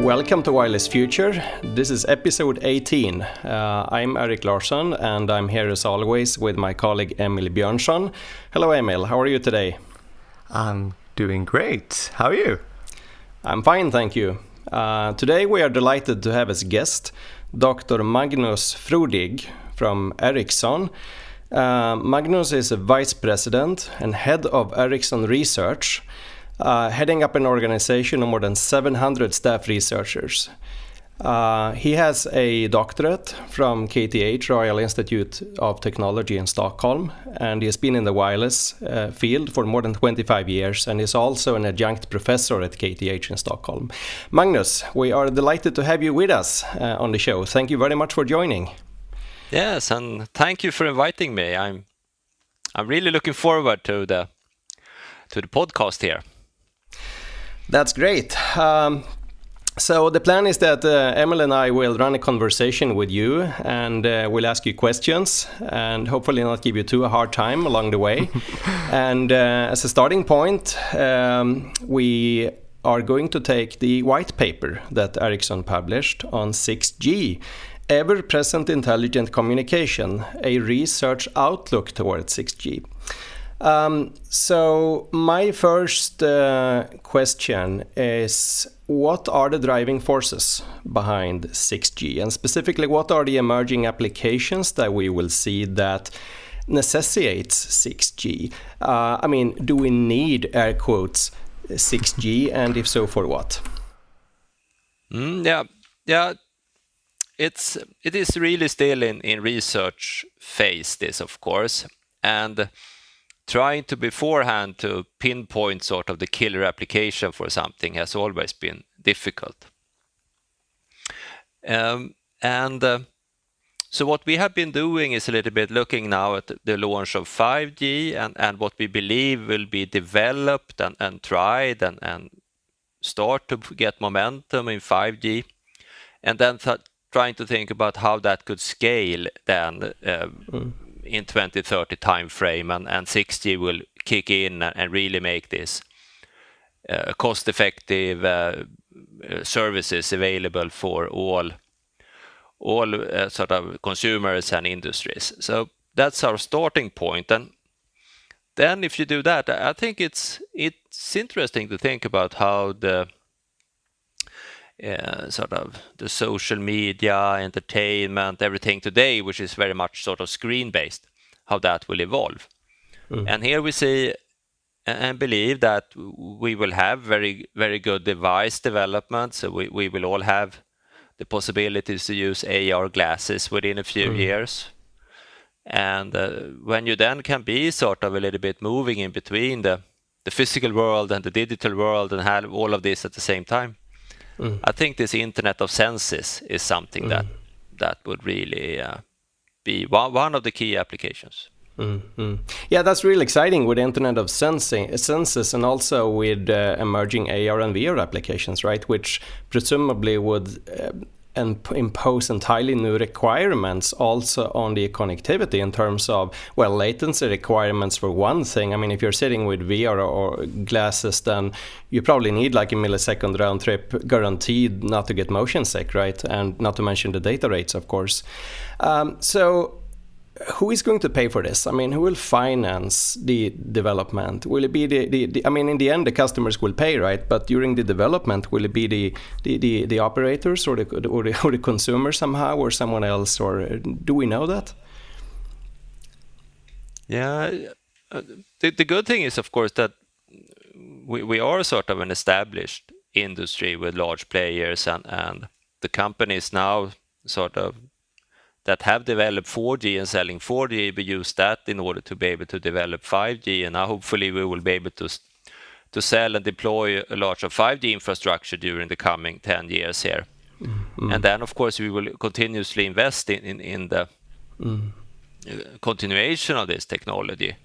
Welcome to Wireless Future. This is episode 18. I'm Erik Larsson and I'm here as always with my colleague Emil Björnsson. Hello Emil, how are you today? I'm doing great. How are you? I'm fine, thank you. Today we are delighted to have as guest Dr. Magnus Frodigh from Ericsson. Magnus is a vice president and head of Ericsson Research, heading up an organization of more than 700 staff researchers. He has a doctorate from KTH, Royal Institute of Technology in Stockholm, and he has been in the wireless field for more than 25 years and is also an adjunct professor at KTH in Stockholm. Magnus, we are delighted to have you with us on the show. Thank you very much for joining. Yes, and thank you for inviting me. I'm really looking forward to the podcast here. That's great. So the plan is that Emil and I will run a conversation with you and we'll ask you questions and hopefully not give you too a hard time along the way. And as a starting point, we are going to take the white paper that Ericsson published on 6G, Ever-Present Intelligent Communication, a research outlook towards 6G. So my first question is, what are the driving forces behind 6G? And specifically, what are the emerging applications that we will see that necessitates 6G? Do we need, air quotes, 6G? And if so, for what? Yeah. It is really still in research phase, this, of course. And trying to beforehand to pinpoint sort of the killer application for something has always been difficult. So what we have been doing is a little bit looking now at the launch of 5G and what we believe will be developed and tried and start to get momentum in 5G, and then trying to think about how that could scale then in 2030 timeframe, and 6G will kick in and really make this cost-effective services available for all sort of consumers and industries. So that's our starting point. And then if you do that, I think it's interesting to think about how the sort of the social media, entertainment, everything today, which is very much sort of screen-based, how that will evolve. And here we see and believe that we will have very, very good device development. So we will all have the possibilities to use AR glasses within a few years. And when you then can be sort of a little bit moving in between the physical world and the digital world and have all of this at the same time, I think this Internet of Senses is something that would really be one of the key applications. Yeah, that's really exciting with Internet of Senses and also with emerging AR and VR applications, right? Which presumably would impose entirely new requirements also on the connectivity in terms of, well, latency requirements for one thing. I mean, if you're sitting with VR or glasses, then you probably need like a millisecond round trip guaranteed not to get motion sick, right? And not to mention the data rates, of course. So who is going to pay for this? I mean, who will finance the development? Will it be in the end, the customers will pay, right? But during the development, will it be the operators or the consumer somehow, or someone else, or do we know that? Yeah, the good thing is, of course, that we are sort of an established industry with large players, and the companies now sort of that have developed 4G and selling 4G, we use that in order to be able to develop 5G, and now hopefully we will be able to sell and deploy a large of 5G infrastructure during the coming 10 years here. And then, of course, we will continuously invest in the continuation of this technology.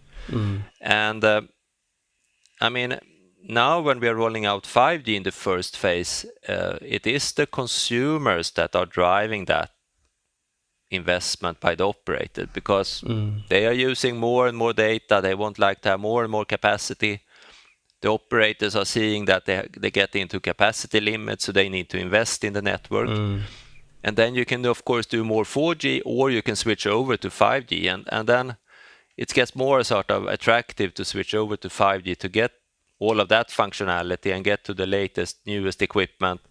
And I mean, now when we are rolling out 5G in the first phase, it is the consumers that are driving that investment by the operator, because they are using more and more data. They want like to have more and more capacity. the operators are seeing that they get into capacity limits, so they need to invest in the network. And then you can, of course, do more 4G, or you can switch over to 5G. And then it gets more sort of attractive to switch over to 5G to get all of that functionality and get to the latest, newest equipment.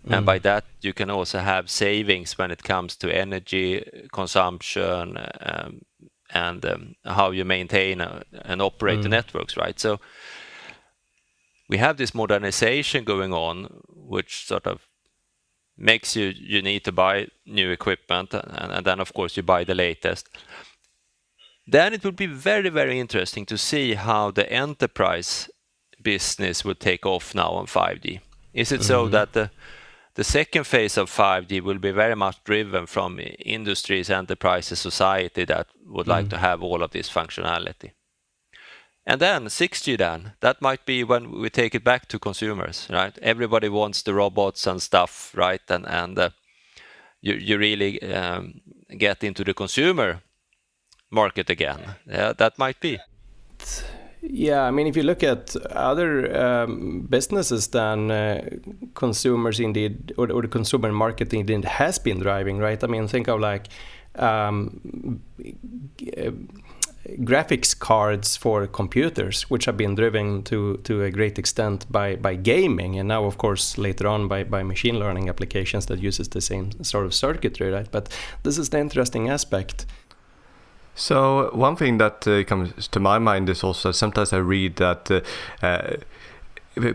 And by that, you can also have savings when it comes to energy consumption and how you maintain and operate the networks, right? So we have this modernization going on, which sort of makes you need to buy new equipment, and then of course you buy the latest. Then it would be very, very interesting to see how the enterprise business would take off now on 5G. Is it so that the second phase of 5G will be very much driven from industries, enterprises, society that would like to have all of this functionality? And then 6G, then that might be when we take it back to consumers, right? Everybody wants the robots and stuff, right? And you really get into the consumer market again. Yeah, that might be. Yeah, I mean, if you look at other businesses, then consumers indeed, or the consumer market indeed has been driving, right? I mean, think of like graphics cards for computers, which have been driven to a great extent by gaming, and now of course later on by machine learning applications that uses the same sort of circuitry, right? But this is the interesting aspect. So one thing that comes to my mind is also sometimes I read that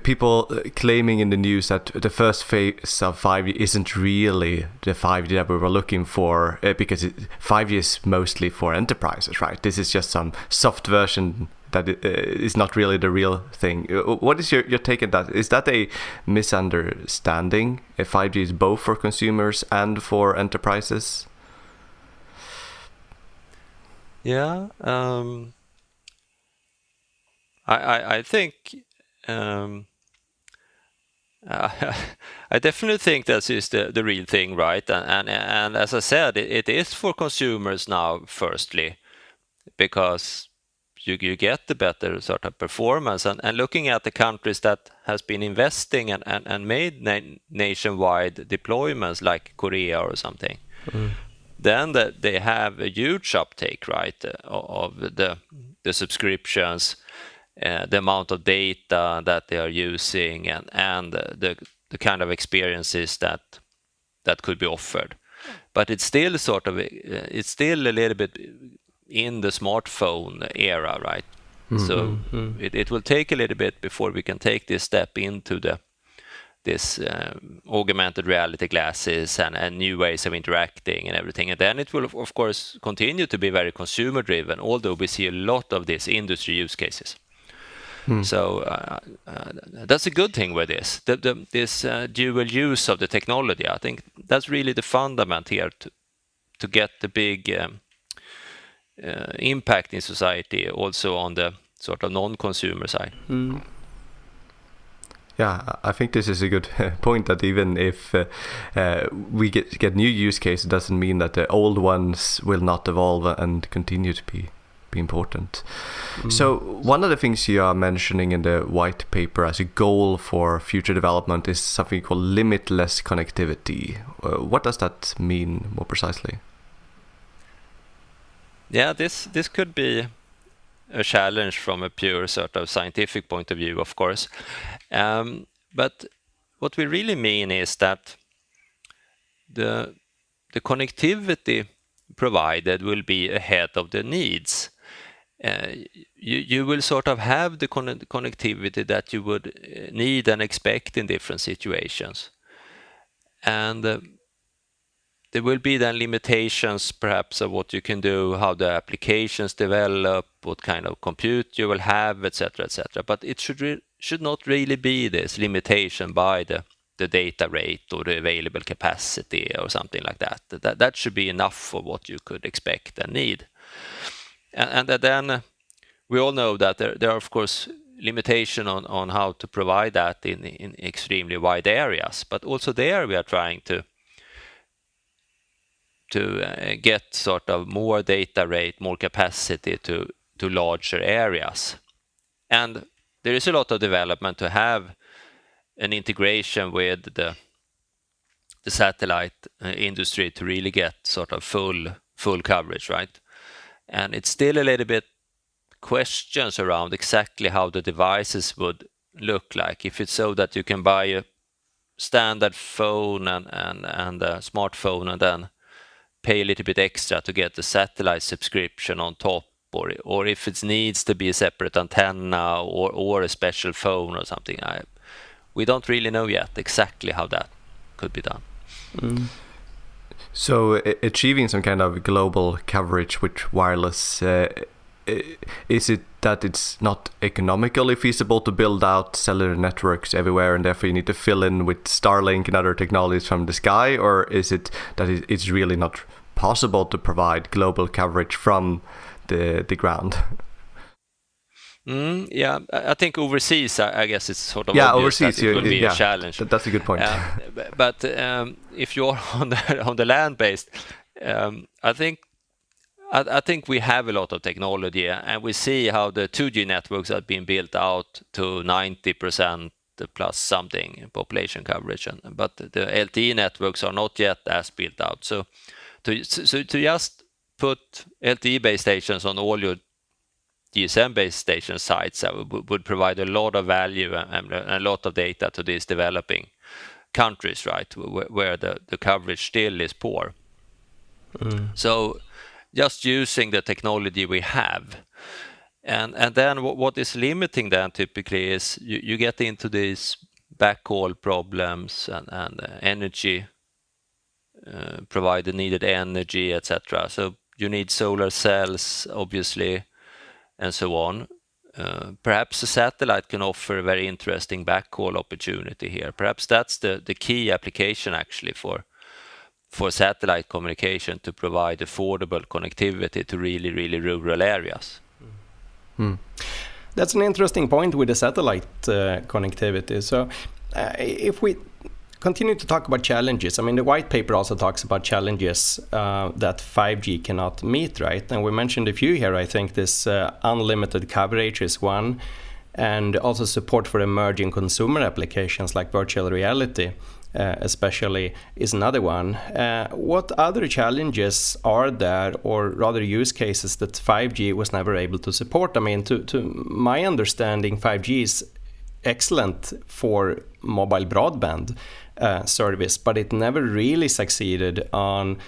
people claiming in the news that the first phase of 5G isn't really the 5G that we were looking for, because 5G is mostly for enterprises, right? This is just some soft version that is not really the real thing. What is your take on that? Is that a misunderstanding? 5G is both for consumers and for enterprises? Yeah, I think I definitely think that is the real thing, right? And as I said, it is for consumers now, firstly, because you get the better sort of performance. And looking at the countries that has been investing and made nationwide deployments like Korea or something, then they have a huge uptake, right, of the subscriptions, the amount of data that they are using, and the kind of experiences that could be offered. But it's still sort of it's still a little bit in the smartphone era, right? So it will take a little bit before we can take this step into this augmented reality glasses and new ways of interacting and everything. And then it will, of course, continue to be very consumer driven, although we see a lot of these industry use cases. So that's a good thing with this. This dual use of the technology, I think that's really the fundament here to get the big impact in society, also on the sort of non-consumer side. Yeah, I think this is a good point, that even if we get new use cases, doesn't mean that the old ones will not evolve and continue to be important. So one of the things you are mentioning in the white paper as a goal for future development is something called limitless connectivity. What does that mean more precisely? Yeah, this could be a challenge from a pure sort of scientific point of view, of course. But what we really mean is that the connectivity provided will be ahead of the needs. You will sort of have the connectivity that you would need and expect in different situations. And there will be then limitations perhaps of what you can do, how the applications develop, what kind of compute you will have, etc., etc. But it should not really be this limitation by the data rate or the available capacity or something like that. That should be enough for what you could expect and need. And then we all know that there are, of course, limitation on how to provide that in extremely wide areas. But also there we are trying to get sort of more data rate, more capacity to larger areas. And there is a lot of development to have an integration with the satellite industry to really get sort of full coverage, right? And it's still a little bit questions around exactly how the devices would look like. If it's so that you can buy a standard phone and a smartphone and then pay a little bit extra to get the satellite subscription on top, or if it needs to be a separate antenna or a special phone or something. We don't really know yet exactly how that could be done. So achieving some kind of global coverage with wireless, is it that it's not economically feasible to build out cellular networks everywhere and therefore you need to fill in with Starlink and other technologies from the sky, or is it that it's really not possible to provide global coverage from the ground? Yeah, I think overseas, I guess it's sort of overseas that it will be a challenge. That's a good point. But if you're on the land-based, I think we have a lot of technology, and we see how the 2G networks have been built out to 90% plus something population coverage, but the LTE networks are not yet as built out. So to just put LTE base stations on all your GSM-based station sites would provide a lot of value and a lot of data to these developing countries, right, where the coverage still is poor. So just using the technology we have, and then what is limiting then typically is you get into these backhaul problems and energy, provide the needed energy, etc. So you need solar cells, obviously, and so on. Perhaps a satellite can offer a very interesting backhaul opportunity here. Perhaps that's the key application actually for satellite communication, to provide affordable connectivity to really rural areas. That's an interesting point with the satellite connectivity. So if we continue to talk about challenges, I mean, the white paper also talks about challenges that 5G cannot meet, right? And we mentioned a few here. I think this unlimited coverage is one, and also support for emerging consumer applications like virtual reality especially is another one. What other challenges are there, or rather use cases, that 5G was never able to support? I mean, to my understanding, 5G is excellent for mobile broadband service, but it never really succeeded on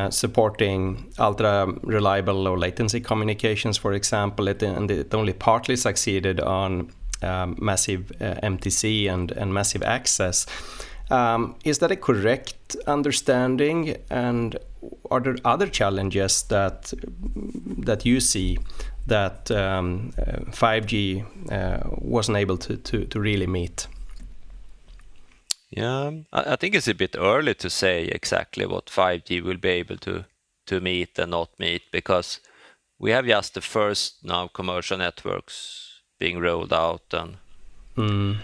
supporting ultra reliable low latency communications, for example, and it only partly succeeded on massive MTC and massive access. Is that a correct understanding? And are there other challenges that you see that 5G wasn't able to really meet? Yeah, I think it's a bit early to say exactly what 5G will be able to meet and not meet, because we have just the first now commercial networks being rolled out, and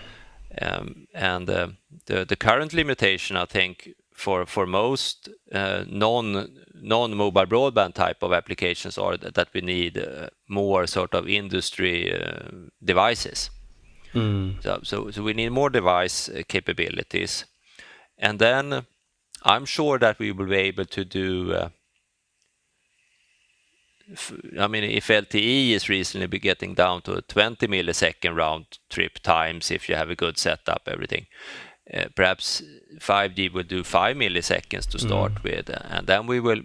the current limitation, I think, for most non-mobile broadband type of applications are that we need more sort of industry devices. So we need more device capabilities, and then I'm sure that we will be able to do. I mean, if LTE is reasonably getting down to 20 millisecond round trip times, if you have a good setup, everything, perhaps 5G will do 5 milliseconds to start with, and then we will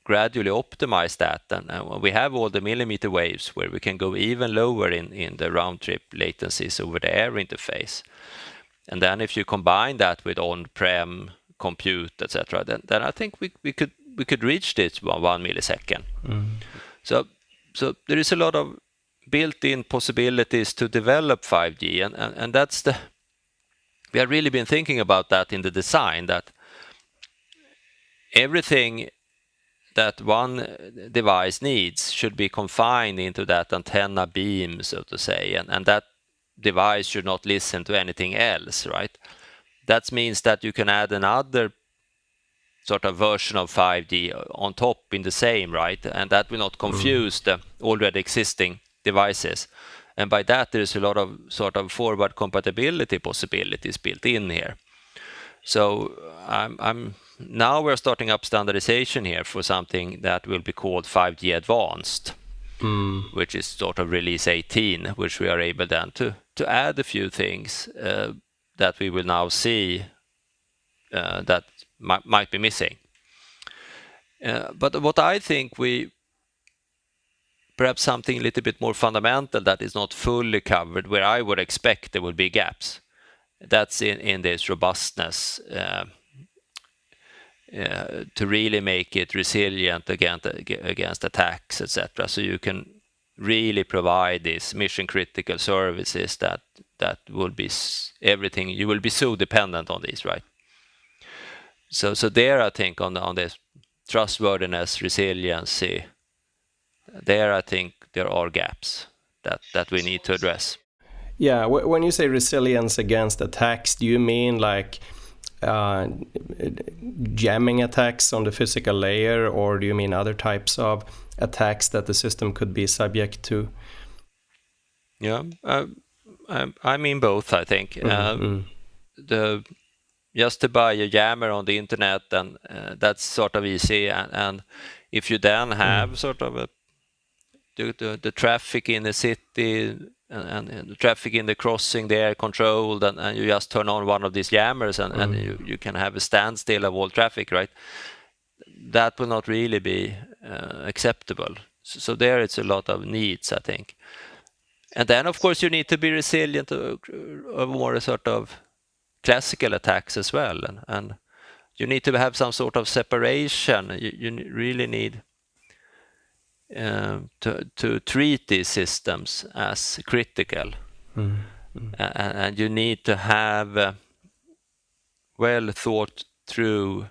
gradually optimize that, and we have all the millimeter waves where we can go even lower in the round trip latencies over the air interface. And then if you combine that with on-prem compute, etc., then I think we could reach this 1 millisecond. So there is a lot of built-in possibilities to develop 5G, and that's we have really been thinking about that in the design, that everything that one device needs should be confined into that antenna beam, so to say, and that device should not listen to anything else, right? That means that you can add another sort of version of 5G on top in the same, right? And that will not confuse the already existing devices. and by that there's a lot of sort of forward compatibility possibilities built in here. So now we're starting up standardization here for something that will be called 5G Advanced, which is sort of release 18, which we are able then to add a few things that we will now see that might be missing. But what I think perhaps something a little bit more fundamental that is not fully covered, where I would expect there would be gaps. That's in this robustness to really make it resilient against attacks, etc. So you can really provide these mission critical services that will be everything. You will be so dependent on these, right? So there, I think on this trustworthiness, resiliency, there I think there are gaps that we need to address. Yeah, when you say resilience against attacks, do you mean like jamming attacks on the physical layer, or do you mean other types of attacks that the system could be subject to? Yeah, I mean both, I think. Just to buy a jammer on the internet, and that's sort of easy. And if you then have sort of the traffic in the city and the traffic in the crossing there controlled, and you just turn on one of these jammers and you can have a standstill of all traffic, right? That will not really be acceptable. So there it's a lot of needs, I think. And then, of course, you need to be resilient of more sort of classical attacks as well, and you need to have some sort of separation. You really need to treat these systems as critical, and you need to have well thought through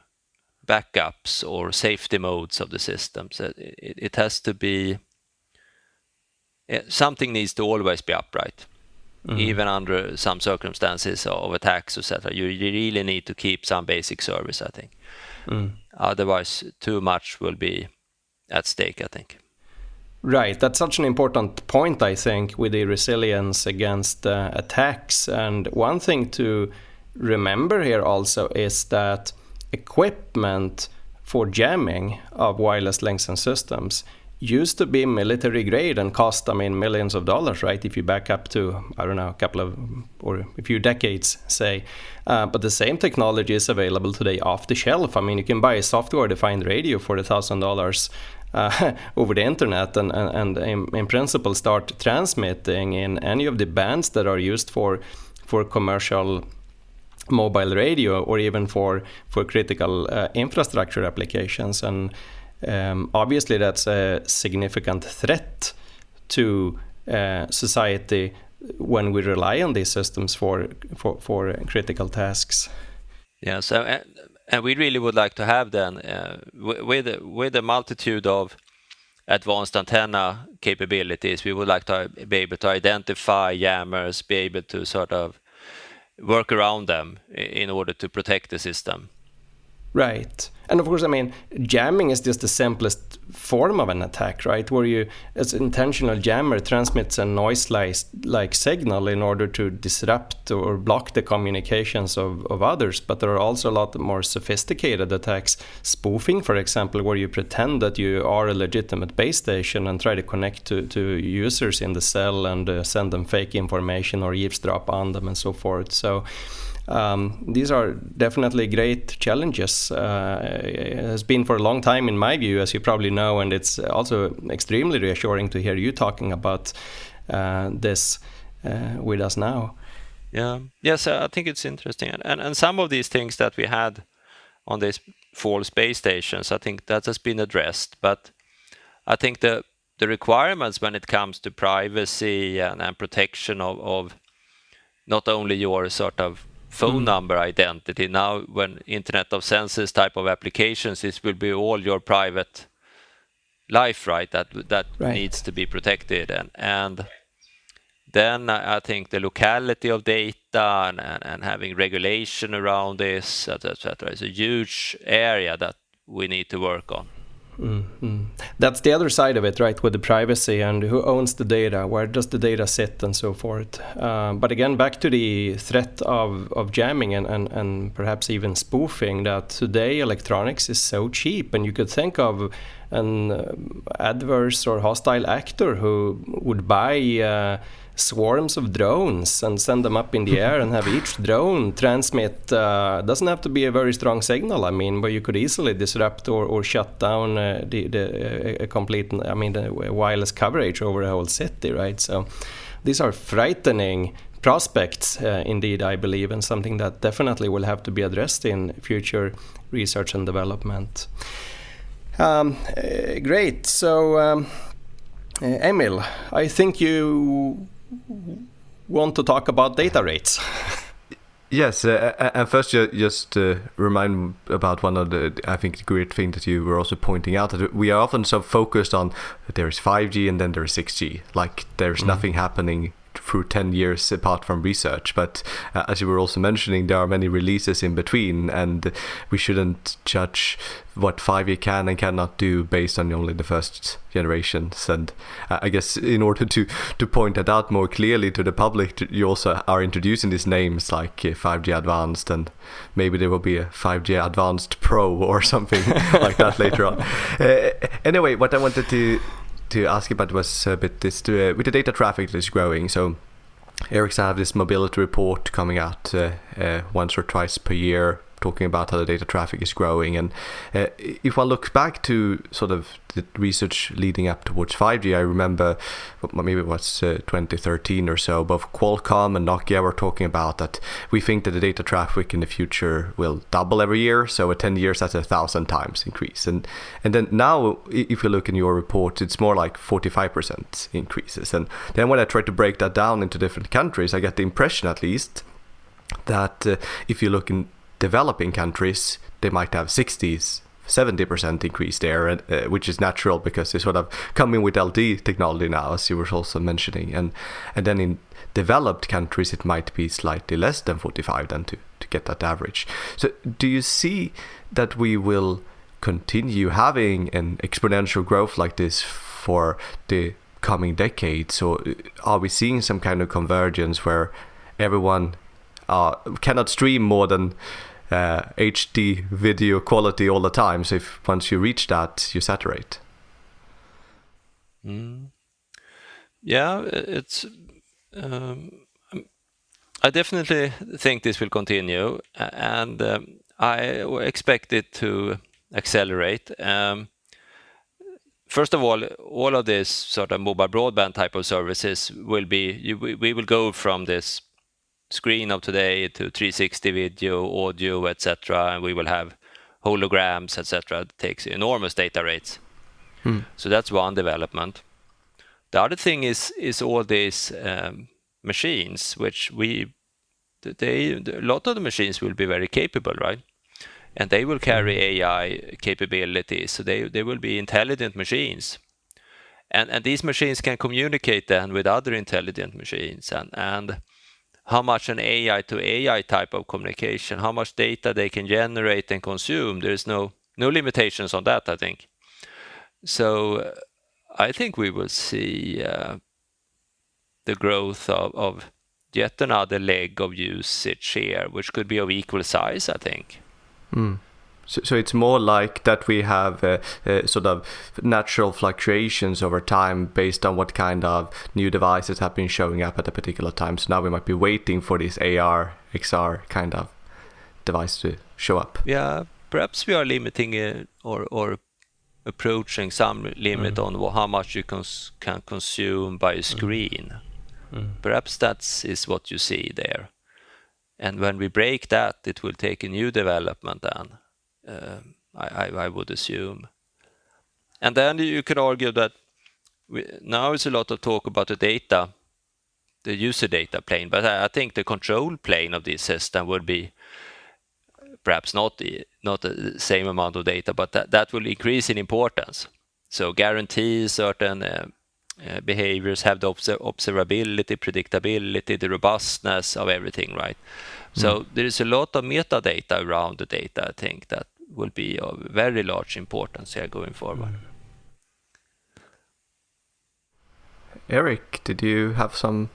backups or safety modes of the systems. It has to be something needs to always be upright. Even under some circumstances of attacks, etc. You really need to keep some basic service, I think. Otherwise, too much will be at stake, I think. Right, that's such an important point, I think, with the resilience against attacks. And one thing to remember here also is that equipment for jamming of wireless links and systems used to be military grade and cost, millions of dollars, right? If you back up to, I don't know, a couple of, or a few decades, say. But the same technology is available today off the shelf. You can buy a software-defined radio for $1,000 over the internet and in principle start transmitting in any of the bands that are used for commercial mobile radio or even for critical infrastructure applications. And obviously that's a significant threat to society when we rely on these systems for critical tasks. Yeah, so and we really would like to have then with a multitude of advanced antenna capabilities, we would like to be able to identify jammers, be able to sort of work around them in order to protect the system. Right. And of course, jamming is just the simplest form of an attack, right? Where you, as an intentional jammer, transmits a noise-like signal in order to disrupt or block the communications of others. But there are also a lot more sophisticated attacks. Spoofing, for example, where you pretend that you are a legitimate base station and try to connect to users in the cell and send them fake information or eavesdrop on them and so forth. So these are definitely great challenges. It has been for a long time in my view, as you probably know, and it's also extremely reassuring to hear you talking about this with us now. Yeah, yes, I think it's interesting. And some of these things that we had on these fall space stations, I think that has been addressed. But I think the requirements when it comes to privacy and protection of not only your sort of phone number identity. Now, when Internet of Senses type of applications, this will be all your private life, right? That right. Needs to be protected, and then I think the locality of data and having regulation around this, etc., is a huge area that we need to work on. That's the other side of it, right, with the privacy and who owns the data, where does the data sit, and so forth. But again, back to the threat of jamming and perhaps even spoofing, that today electronics is so cheap, and you could think of an adverse or hostile actor who would buy swarms of drones and send them up in the air and have each drone transmit, doesn't have to be a very strong signal, I mean, but you could easily disrupt or shut down the complete, I mean, the wireless coverage over a whole city, right? So these are frightening prospects, indeed, I believe, and something that definitely will have to be addressed in future research and development. Great. So, Emil, I think you want to talk about data rates. Yes, and first just remind about one of the, I think, the great thing that you were also pointing out, that we are often so focused on that there is 5G and then there is 6G, like there's nothing happening through 10 years apart from research. But as you were also mentioning, there are many releases in between, and we shouldn't judge what 5G can and cannot do based on only the first generations. And I guess in order to point that out more clearly to the public, you also are introducing these names like 5G Advanced, and maybe there will be a 5G Advanced Pro or something like that later on. Anyway, what I wanted to ask about was a bit this, with the data traffic that is growing. So Ericsson have this mobility report coming out once or twice per year, talking about how the data traffic is growing. And if one looks back to sort of the research leading up towards 5G, I remember maybe it was 2013 or so, both Qualcomm and Nokia were talking about that we think that the data traffic in the future will double every year. So at 10 years, that's 1,000 times increase. And then now, if you look in your report, it's more like 45% increases. And then when I try to break that down into different countries, I get the impression at least that if you look in developing countries, they might have 60-70% increase there, which is natural because they sort of come in with LTE technology now, as you were also mentioning. And then in developed countries, it might be slightly less than 45 then to get that average. So do you see that we will continue having an exponential growth like this for the coming decades? Or are we seeing some kind of convergence where everyone cannot stream more than HD video quality all the time, so if once you reach that, you saturate? Yeah, it's I definitely think this will continue, and I expect it to accelerate. First of all of this sort of mobile broadband type of services will be, we will go from this screen of today to 360 video, audio, etc., and we will have holograms, etc. It takes enormous data rates. So that's one development. The other thing is all these machines, which a lot of the machines will be very capable, right? And they will carry AI capabilities, so they will be intelligent machines. And these machines can communicate then with other intelligent machines, and how much an AI to AI type of communication, how much data they can generate and consume. There's no limitations on that, I think. So I think we will see the growth of yet another leg of usage here, which could be of equal size, I think. So it's more like that we have sort of natural fluctuations over time based on what kind of new devices have been showing up at a particular time. So now we might be waiting for this AR, XR kind of device to show up. Yeah, perhaps we are limiting or approaching some limit on how much you can consume by a screen. Perhaps that is what you see there. And when we break that, it will take a new development then. I would assume. And then you could argue that now it's a lot of talk about the data, the user data plane, but I think the control plane of this system would be perhaps not the same amount of data, but that will increase in importance. So guarantee certain behaviors, have the observability, predictability, the robustness of everything, right? So there is a lot of metadata around the data, I think, that will be of very large importance here going forward. Eric, did you have some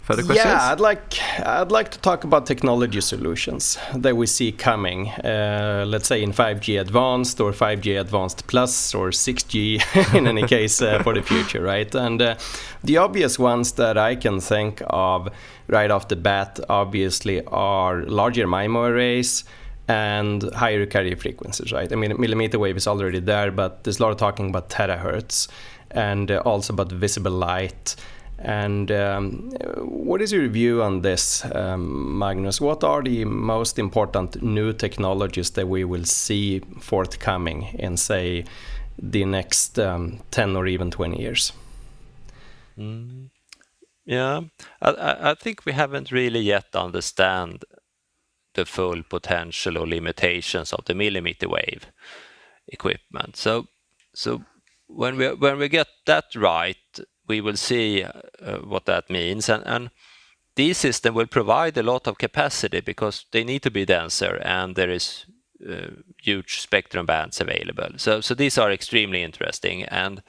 further questions? Yeah, I'd like to talk about technology solutions that we see coming. Let's say in 5G Advanced or 5G Advanced Plus or 6G in any case for the future, right? And the obvious ones that I can think of right off the bat obviously are larger MIMO arrays and higher carrier frequencies, right? I mean, millimeter wave is already there, but there's a lot of talking about terahertz and also about visible light. And what is your view on this, Magnus? What are the most important new technologies that we will see forthcoming in, say, the next 10 or even 20 years? Yeah, I think we haven't really yet understand the full potential or limitations of the millimeter wave equipment. So when we get that right, we will see what that means, and these systems will provide a lot of capacity because they need to be denser and there is huge spectrum bands available. So these are extremely interesting. And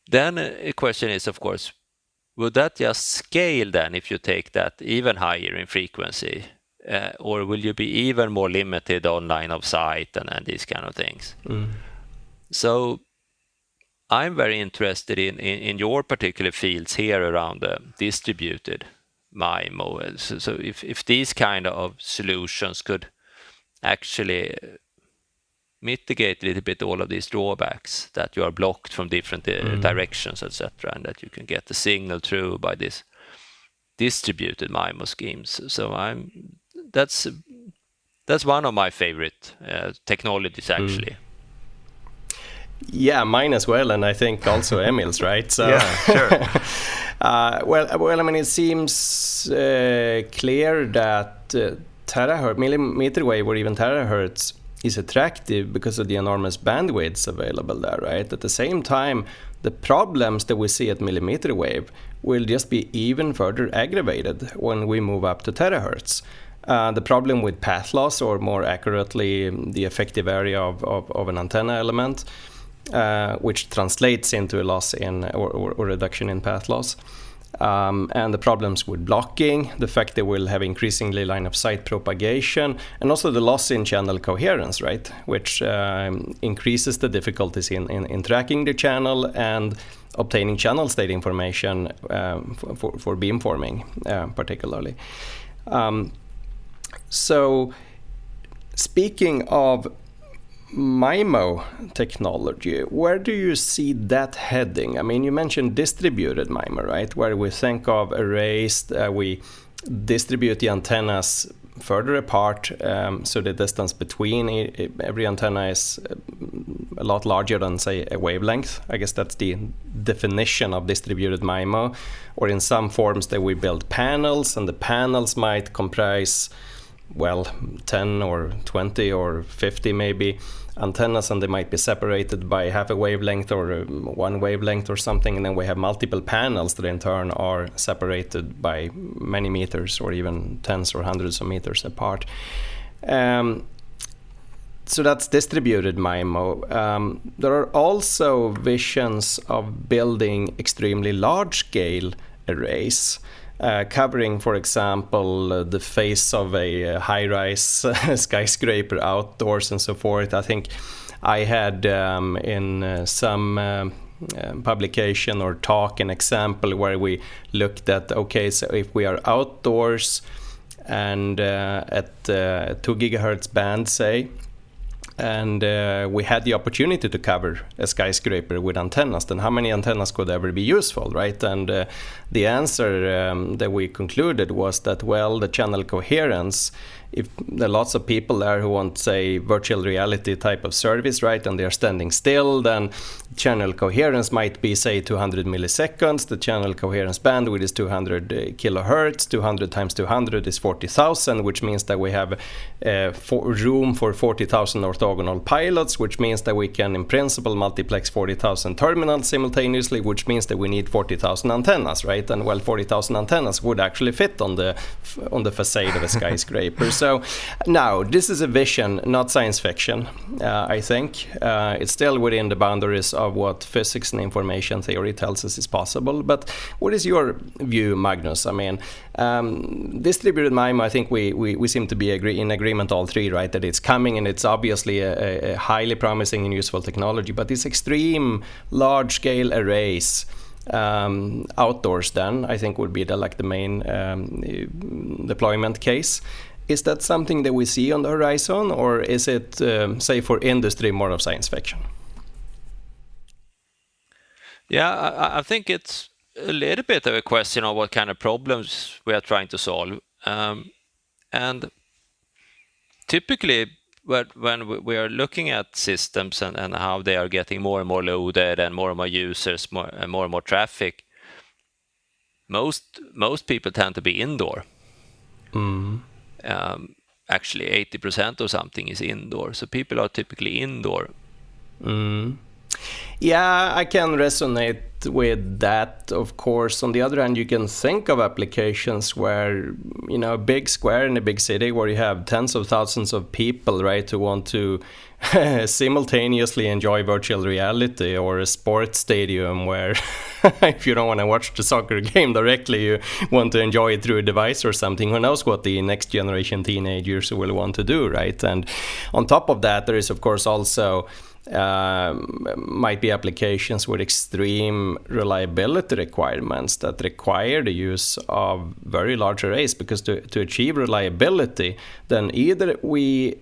then a question is, of course, would that just scale then if you take that even higher in frequency? Or will you be even more limited on line of sight and these kind of things? So I'm very interested in your particular fields here around the distributed MIMO. So if these kind of solutions could actually mitigate a little bit all of these drawbacks, that you are blocked from different directions, etc., and that you can get the signal through by this distributed MIMO schemes. So that's one of my favorite technologies actually. Yeah, mine as well, and I think also Emil's, right? So, yeah, sure. Well, I mean, it seems clear that terahertz, millimeter wave, or even terahertz is attractive because of the enormous bandwidths available there, right? At the same time, the problems that we see at millimeter wave will just be even further aggravated when we move up to terahertz. The problem with path loss, or more accurately, the effective area of an antenna element, which translates into a loss in or reduction in path loss. And the problems with blocking, the fact that we'll have increasingly line of sight propagation, and also the loss in channel coherence, right, which increases the difficulties in tracking the channel and obtaining channel state information for beamforming, particularly. So, speaking of MIMO technology, where do you see that heading? I mean, you mentioned distributed MIMO, right? Where we think of arrays, we distribute the antennas further apart, so the distance between every antenna is a lot larger than, say, a wavelength. I guess that's the definition of distributed MIMO. Or in some forms that we build panels, and the panels might comprise, well, 10 or 20 or 50 maybe antennas, and they might be separated by half a wavelength or one wavelength or something, and then we have multiple panels that in turn are separated by many meters or even tens or hundreds of meters apart. So that's distributed MIMO. There are also visions of building extremely large-scale arrays, covering, for example, the face of a high-rise skyscraper outdoors and so forth. I think I had in some publication or talk an example where we looked at, okay, so if we are outdoors and at 2 gigahertz band, say, and we had the opportunity to cover a skyscraper with antennas, then how many antennas could ever be useful, right? And the answer that we concluded was that, well, the channel coherence, if there are lots of people there who want, say, virtual reality type of service, right, and they're standing still, then channel coherence might be, say, 200 milliseconds. The channel coherence bandwidth is 200 kilohertz. 200 times 200 is 40,000, which means that we have room for 40,000 orthogonal orthogonal pilots, which means that we can, in principle, multiplex 40,000 terminals simultaneously, which means that we need 40,000 antennas, right? And 40,000 antennas would actually fit on the facade of a skyscraper. So now, this is a vision, not science fiction, I think. It's still within the boundaries of what physics and information theory tells us is possible. But what is your view, Magnus? I mean, distributed MIMO, I think we seem to be in agreement all three, right? That it's coming, and it's obviously a highly promising and useful technology. But these extreme large-scale arrays outdoors, then I think would be the main deployment case. Is that something that we see on the horizon, or is it, say, for industry, more of science fiction? Yeah, I think it's a little bit of a question of what kind of problems we are trying to solve. And typically, when we are looking at systems and how they are getting more and more loaded and more users, and more traffic, most people tend to be indoor. Actually, 80% or something is indoor, so people are typically indoor. Yeah, I can resonate with that, of course. On the other hand, you can think of applications where, a big square in a big city where you have tens of thousands of people, right, who want to simultaneously enjoy virtual reality, or a sports stadium where if you don't want to watch the soccer game directly, you want to enjoy it through a device or something. Who knows what the next generation teenagers will want to do, right? And on top of that, there is, of course, also might be applications with extreme reliability requirements that require the use of very large arrays, because to achieve reliability, then either we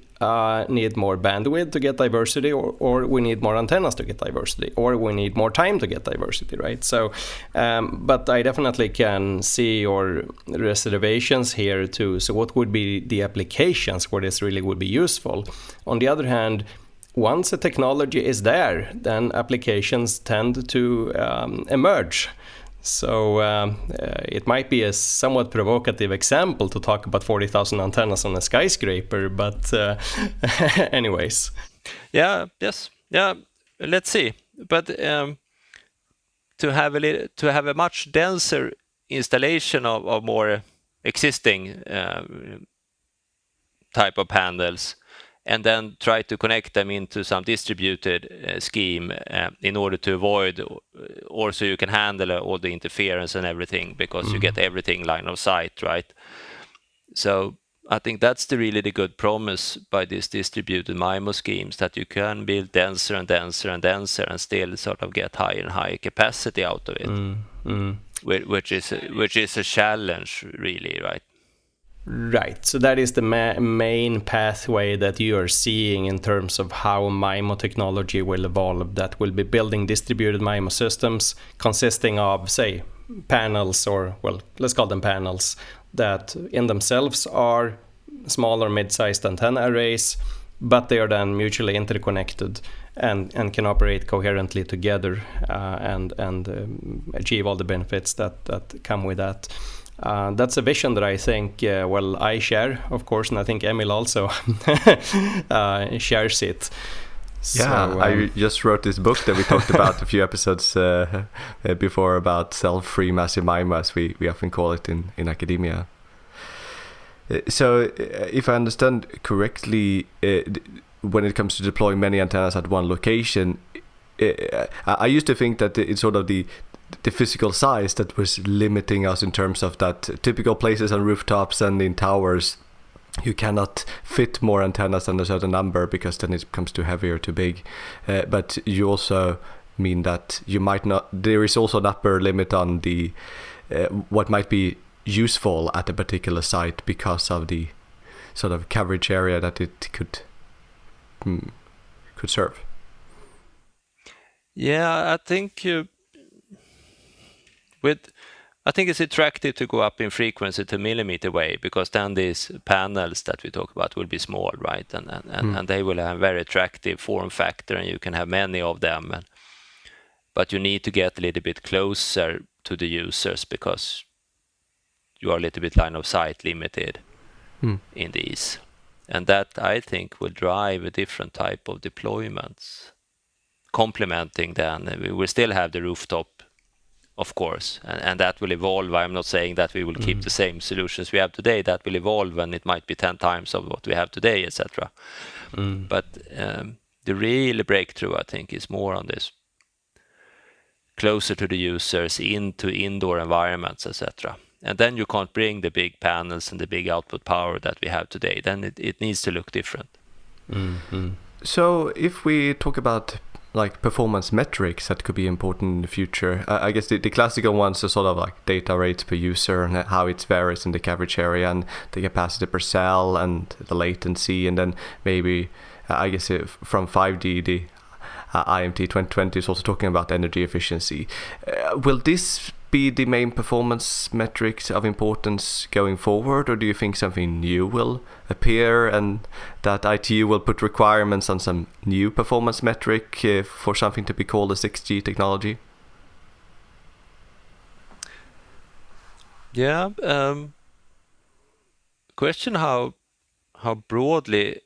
need more bandwidth to get diversity, or we need more antennas to get diversity, or we need more time to get diversity, right? So, but I definitely can see your reservations here too. So what would be the applications where this really would be useful? On the other hand, once a technology is there, then applications tend to emerge. So it might be a somewhat provocative example to talk about 40,000 antennas on a skyscraper, but anyways. Yeah, let's see. But to have a much denser installation of more existing type of panels, and then try to connect them into some distributed scheme in order to avoid, or so you can handle all the interference and everything, because you get everything line of sight, right? So I think that's really the good promise by these distributed MIMO schemes, that you can build denser and denser and denser and still sort of get higher and higher capacity out of it, which is a challenge, really, right? Right, so that is the main pathway that you are seeing in terms of how MIMO technology will evolve, that will be building distributed MIMO systems consisting of, say, panels, or, well, let's call them panels, that in themselves are small or mid-sized antenna arrays, but they are then mutually interconnected and can operate coherently together and achieve all the benefits that come with that. That's a vision that I think, I share, of course, and I think Emil also shares it. Yeah, so, I just wrote this book that we talked about a few episodes before, about self-free massive MIMO, as we often call it in academia. So, if I understand correctly, when it comes to deploying many antennas at one location, I used to think that it's sort of the physical size that was limiting us, in terms of that typical places on rooftops and in towers, you cannot fit more antennas than a certain number, because then it becomes too heavy or too big. But you also mean that you might not, there is also an upper limit on the what might be useful at a particular site, because of the sort of coverage area that it could serve. Yeah, I think I think it's attractive to go up in frequency to millimeter wave, because then these panels that we talk about will be small, right? And they will have very attractive form factor, and you can have many of them. But you need to get a little bit closer to the users, because you are a little bit line of sight limited in these. And that, I think, will drive a different type of deployments. Complementing then, we will still have the rooftop, of course, and that will evolve. I'm not saying that we will keep the same solutions we have today. That will evolve, and it might be 10 times of what we have today, etc. But the real breakthrough, I think, is more on this closer to the users, into indoor environments, etc. And then you can't bring the big panels and the big output power that we have today. Then it needs to look different. So if we talk about like performance metrics that could be important in the future, I guess the classical ones are sort of like data rates per user and how it varies in the coverage area, and the capacity per cell and the latency, and then maybe I guess from 5G the IMT 2020 is also talking about energy efficiency. Will this be the main performance metrics of importance going forward, or do you think something new will appear and that ITU will put requirements on some new performance metric for something to be called a 6G technology? Yeah, question how broadly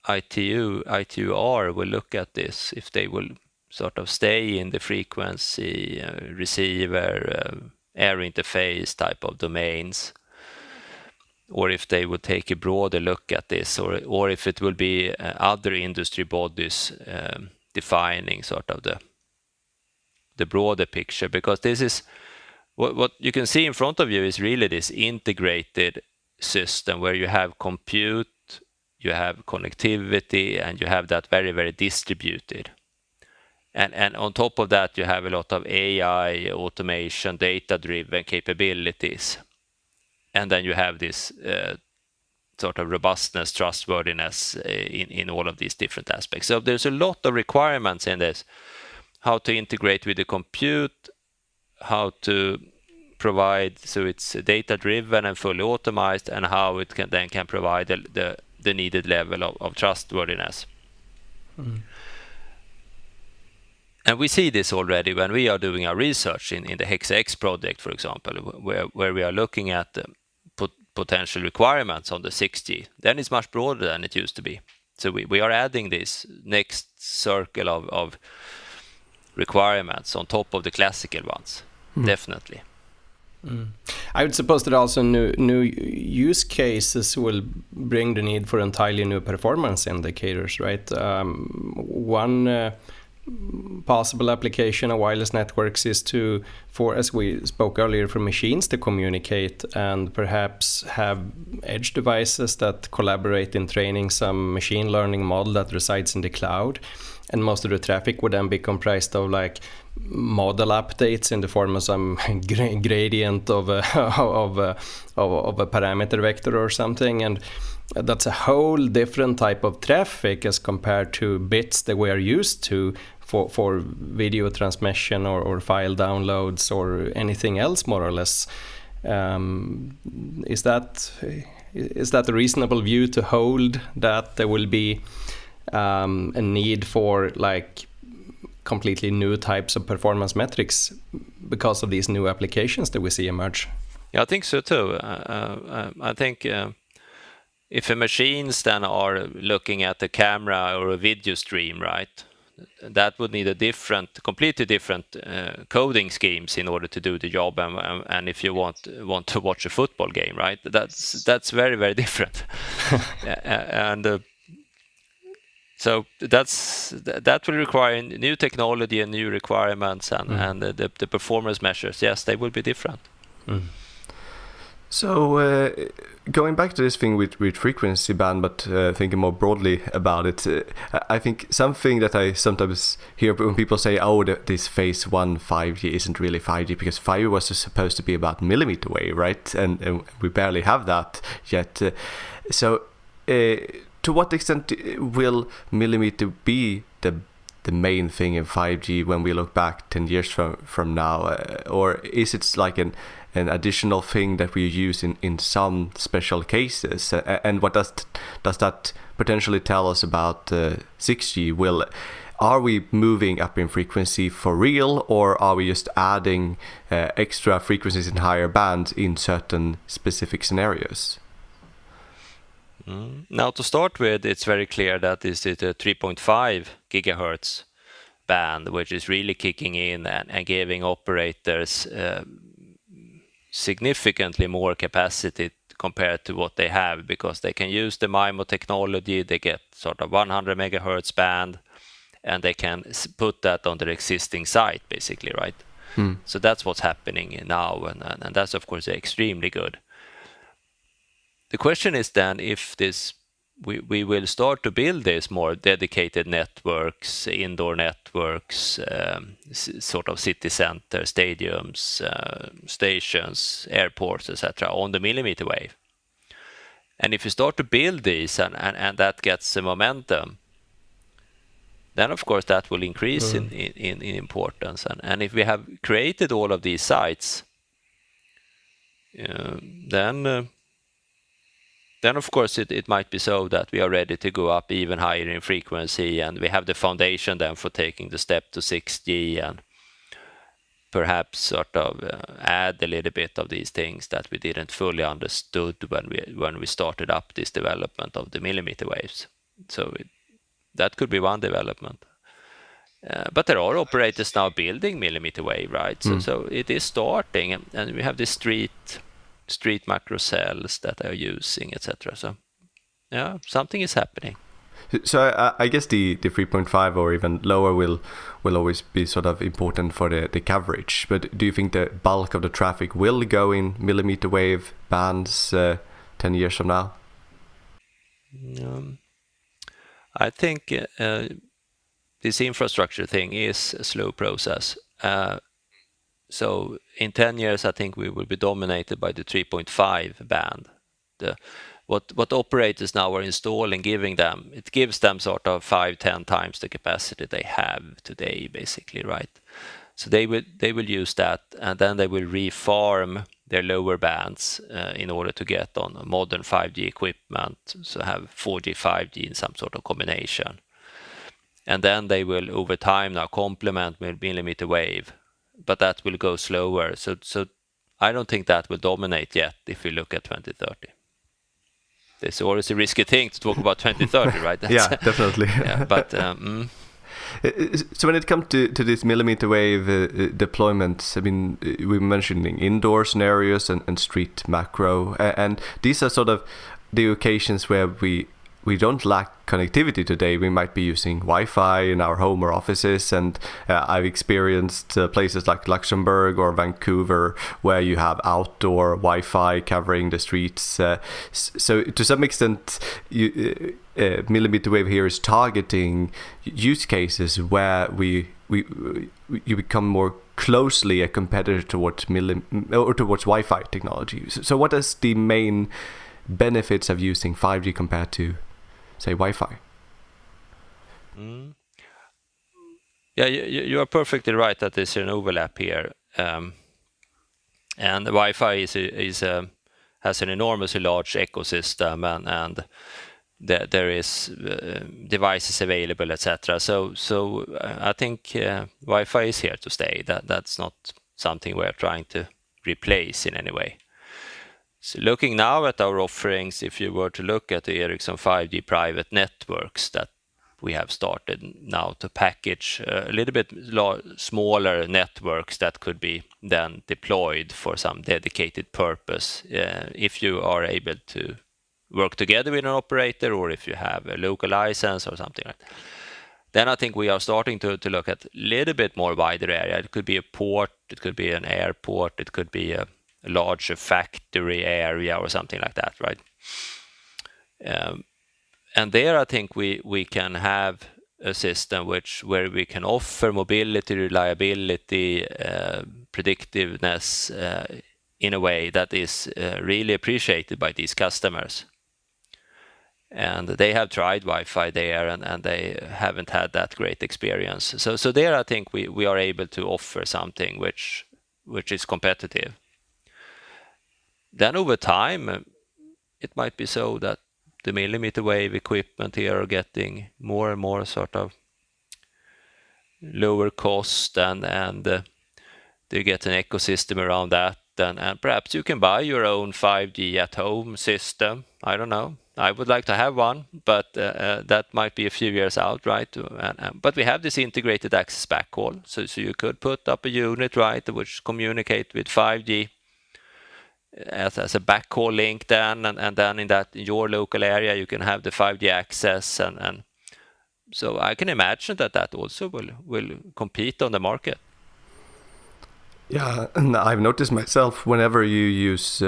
ITUR will look at this, if they will sort of stay in the frequency, receiver, air interface type of domains, or if they would take a broader look at this, or if it will be other industry bodies defining sort of the broader picture. Because this is what you can see in front of you is really this integrated system where you have compute, you have connectivity, and you have that very, very distributed. And on top of that, you have a lot of AI, automation, data-driven capabilities. And then you have this sort of robustness, trustworthiness in all of these different aspects. So there's a lot of requirements in this. How to integrate with the compute, how to provide so it's data-driven and fully automated, and how it can provide the needed level of trustworthiness. And we see this already when we are doing our research in the HexX project, for example, where we are looking at the potential requirements on the 6G. Then it's much broader than it used to be. So we are adding this next circle of requirements on top of the classical ones, definitely. I would suppose that also new use cases will bring the need for entirely new performance indicators, right? One possible application of wireless networks is for, as we spoke earlier, for machines to communicate and perhaps have edge devices that collaborate in training some machine learning model that resides in the cloud. And most of the traffic would then be comprised of like model updates in the form of some gradient of a parameter vector or something. And that's a whole different type of traffic as compared to bits that we are used to for video transmission or file downloads or anything else, more or less. Is that a reasonable view to hold, that there will be a need for like completely new types of performance metrics because of these new applications that we see emerge? Yeah, I think so too. I think if the machines then are looking at a camera or a video stream, right, that would need completely different coding schemes in order to do the job. And if you want to watch a football game, right, that's very, very different. And so that will require new technology and new requirements, and the performance measures, yes, they will be different. So going back to this thing with frequency band, but thinking more broadly about it, I think something that I sometimes hear when people say, oh, this phase 1 5G isn't really 5G because 5G was supposed to be about millimeter wave, right? And we barely have that yet. So to what extent will millimeter be the main thing in 5G when we look back 10 years from now? Or is it like an additional thing that we use in some special cases? And what does that potentially tell us about 6G? Are we moving up in frequency for real, or are we just adding extra frequencies in higher bands in certain specific scenarios? Now, to start with, it's very clear that this is a 3.5 gigahertz band, which is really kicking in and giving operators significantly more capacity compared to what they have, because they can use the MIMO technology. They get sort of 100 megahertz band, and they can put that on their existing site, basically, right? So that's what's happening now, and that's of course extremely good. The question is then if we will start to build this more dedicated networks, indoor networks, sort of city center, stadiums, stations, airports, etc., on the millimeter wave. And if you start to build these and that gets the momentum, then of course that will increase in importance. And if we have created all of these sites, then of course it might be so that we are ready to go up even higher in frequency, and we have the foundation then for taking the step to 6G, and perhaps sort of add a little bit of these things that we didn't fully understood when we started up this development of the millimeter waves. So that could be one development. But there are operators now building millimeter wave, right? So it is starting, and we have the street macro cells that are using, etc. So yeah, something is happening. So I guess the 3.5 or even lower will always be sort of important for the coverage. But do you think the bulk of the traffic will go in millimeter wave bands 10 years from now? I think this infrastructure thing is a slow process. So in 10 years, I think we will be dominated by the 3.5 band. What operators now are installing, it gives them sort of 5-10 times the capacity they have today, basically, right? So they will use that, and then they will refarm their lower bands in order to get on modern 5G equipment, so have 4G, 5G in some sort of combination. And then they will, over time now, complement with millimeter wave, but that will go slower. So I don't think that will dominate yet if we look at 2030. It's always a risky thing to talk about 2030, right? Yeah, definitely. Yeah, but so when it comes to this millimeter wave deployments, I mean, we're mentioning indoor scenarios and street macro, and these are sort of the occasions where we don't lack connectivity today. We might be using Wi-Fi in our home or offices, and I've experienced places like Luxembourg or Vancouver where you have outdoor Wi-Fi covering the streets. So to some extent, millimeter wave here is targeting use cases where you become more closely a competitor towards Wi-Fi technology. So what is the main benefits of using 5G compared to, say, Wi-Fi? Yeah, you are perfectly right that there's an overlap here, and Wi-Fi has an enormously large ecosystem, and there is devices available, etc. So I think Wi-Fi is here to stay. That's not something we're trying to replace in any way. So looking now at our offerings, if you were to look at the Ericsson 5G private networks that we have started now to package a little bit smaller networks that could be then deployed for some dedicated purpose, if you are able to work together with an operator, or if you have a local license or something like that. Then I think we are starting to look at a little bit more wider area. It could be a port, it could be an airport, it could be a larger factory area or something like that, right? And there I think we can have a system where we can offer mobility, reliability, predictiveness in a way that is really appreciated by these customers. And they have tried Wi-Fi there, and they haven't had that great experience. So there I think we are able to offer something which is competitive. Then over time, it might be so that the millimeter wave equipment here are getting more and more sort of lower cost, and they get an ecosystem around that, and perhaps you can buy your own 5G at home system. I don't know. I would like to have one, but that might be a few years out, right? But we have this integrated access backhaul, so you could put up a unit, right, which communicate with 5G as a backhaul link then, and then in your local area you can have the 5G access, and so I can imagine that also will compete on the market. Yeah, and I've noticed myself whenever you use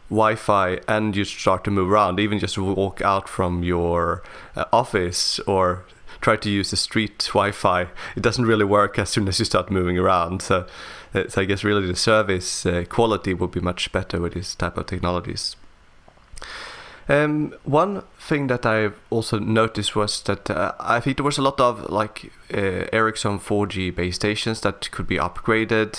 Wi-Fi and you start to move around, even just walk out from your office or try to use the street Wi-Fi, it doesn't really work as soon as you start moving around. So I guess really the service quality would be much better with this type of technologies. One thing that I've also noticed was that I think there was a lot of like Ericsson 4G base stations that could be upgraded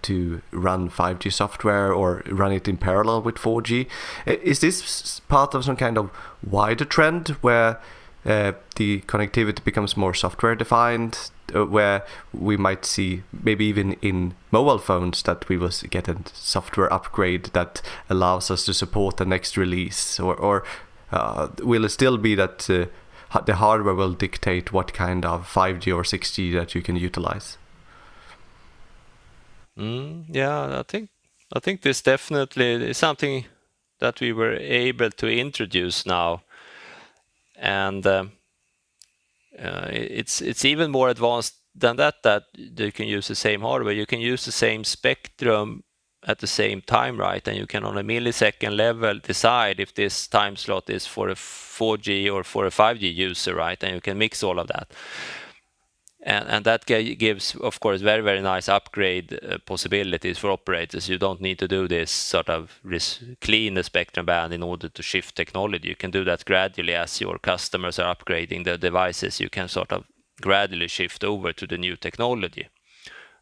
to run 5G software or run it in parallel with 4G. Is this part of some kind of wider trend where the connectivity becomes more software defined, where we might see maybe even in mobile phones that we will get a software upgrade that allows us to support the next release, or will it still be that the hardware will dictate what kind of 5G or 6G that you can utilize? Yeah, I think this definitely is something that we were able to introduce now, and it's even more advanced than that you can use the same hardware. You can use the same spectrum at the same time, right? And you can on a millisecond level decide if this time slot is for a 4G or for a 5G user, right? And you can mix all of that. And that gives, of course, very, very nice upgrade possibilities for operators. You don't need to do this sort of clean the spectrum band in order to shift technology. You can do that gradually as your customers are upgrading the devices. You can sort of gradually shift over to the new technology.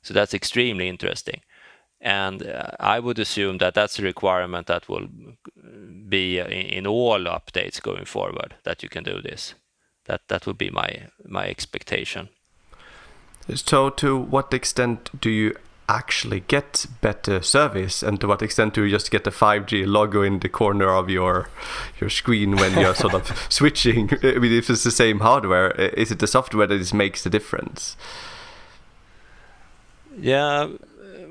So that's extremely interesting. And I would assume that that's a requirement that will be in all updates going forward, that you can do this. That would be my expectation. So to what extent do you actually get better service, and to what extent do you just get the 5G logo in the corner of your screen when you're sort of switching? I mean, if it's the same hardware, is it the software that makes the difference? Yeah,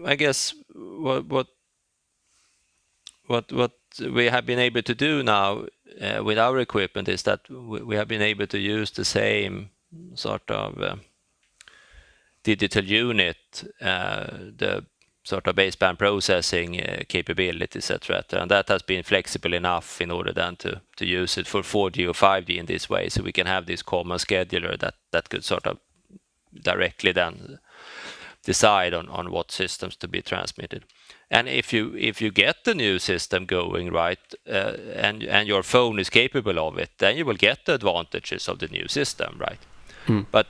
I guess what we have been able to do now with our equipment is that we have been able to use the same sort of digital unit, the sort of baseband processing capabilities, etc. And that has been flexible enough in order then to use it for 4G or 5G in this way. So we can have this common scheduler that could sort of directly then decide on what systems to be transmitted. And if you get the new system going, right, and your phone is capable of it, then you will get the advantages of the new system, right? But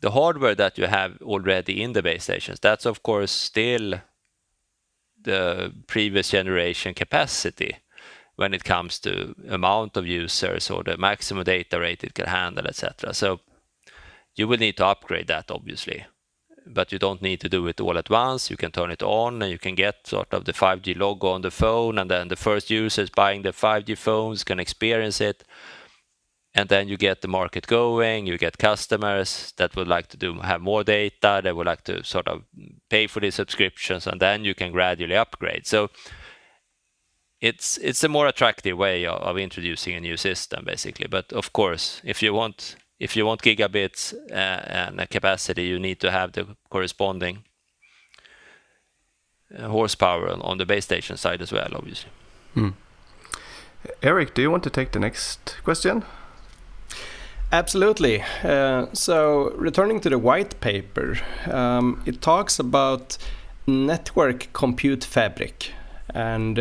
the hardware that you have already in the base stations, that's of course still the previous generation capacity when it comes to amount of users or the maximum data rate it can handle, etc. So you will need to upgrade that, obviously, but you don't need to do it all at once. You can turn it on and you can get sort of the 5G logo on the phone, and then the first users buying the 5G phones can experience it. And then you get the market going, you get customers that would like to have more data, they would like to sort of pay for these subscriptions, and then you can gradually upgrade. So it's a more attractive way of introducing a new system, basically. But of course, if you want gigabits and a capacity, you need to have the corresponding horsepower on the base station side as well, obviously. Eric, do you want to take the next question? Absolutely. So returning to the white paper, it talks about network compute fabric. And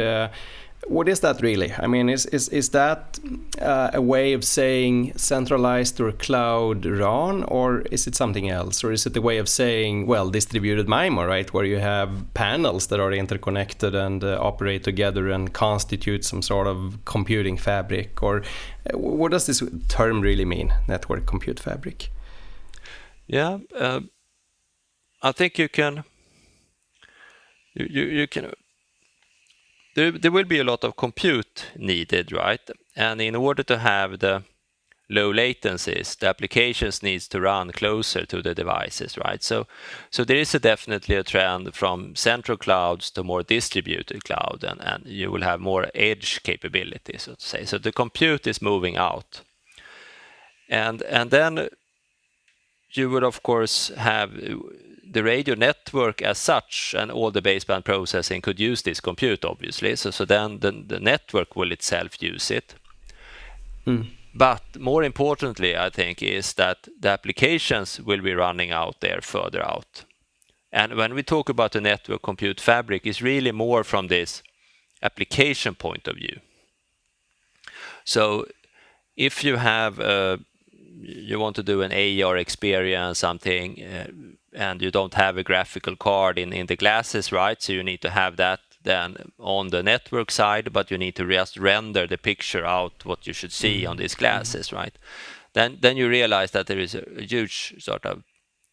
what is that really? I mean, is that a way of saying centralized or cloud RAN, or is it something else? Or is it a way of saying, well, distributed MIMO, right, where you have panels that are interconnected and operate together and constitute some sort of computing fabric? Or what does this term really mean, network compute fabric? Yeah, I think you can you can. There will be a lot of compute needed, right? And in order to have the low latencies, the applications needs to run closer to the devices, right? So there is definitely a trend from central clouds to more distributed cloud, and you will have more edge capabilities, so to say. So the compute is moving out, and then you would of course have the radio network as such, and all the baseband processing could use this compute, obviously. So then the network will itself use it. But more importantly, I think, is that the applications will be running out there further out. And when we talk about the network compute fabric, it's really more from this application point of view. So if you have you want to do an AR experience, something, and you don't have a graphical card in the glasses, right? So you need to have that then on the network side, but you need to just render the picture out what you should see on these glasses, right? Then you realize that there is a huge sort of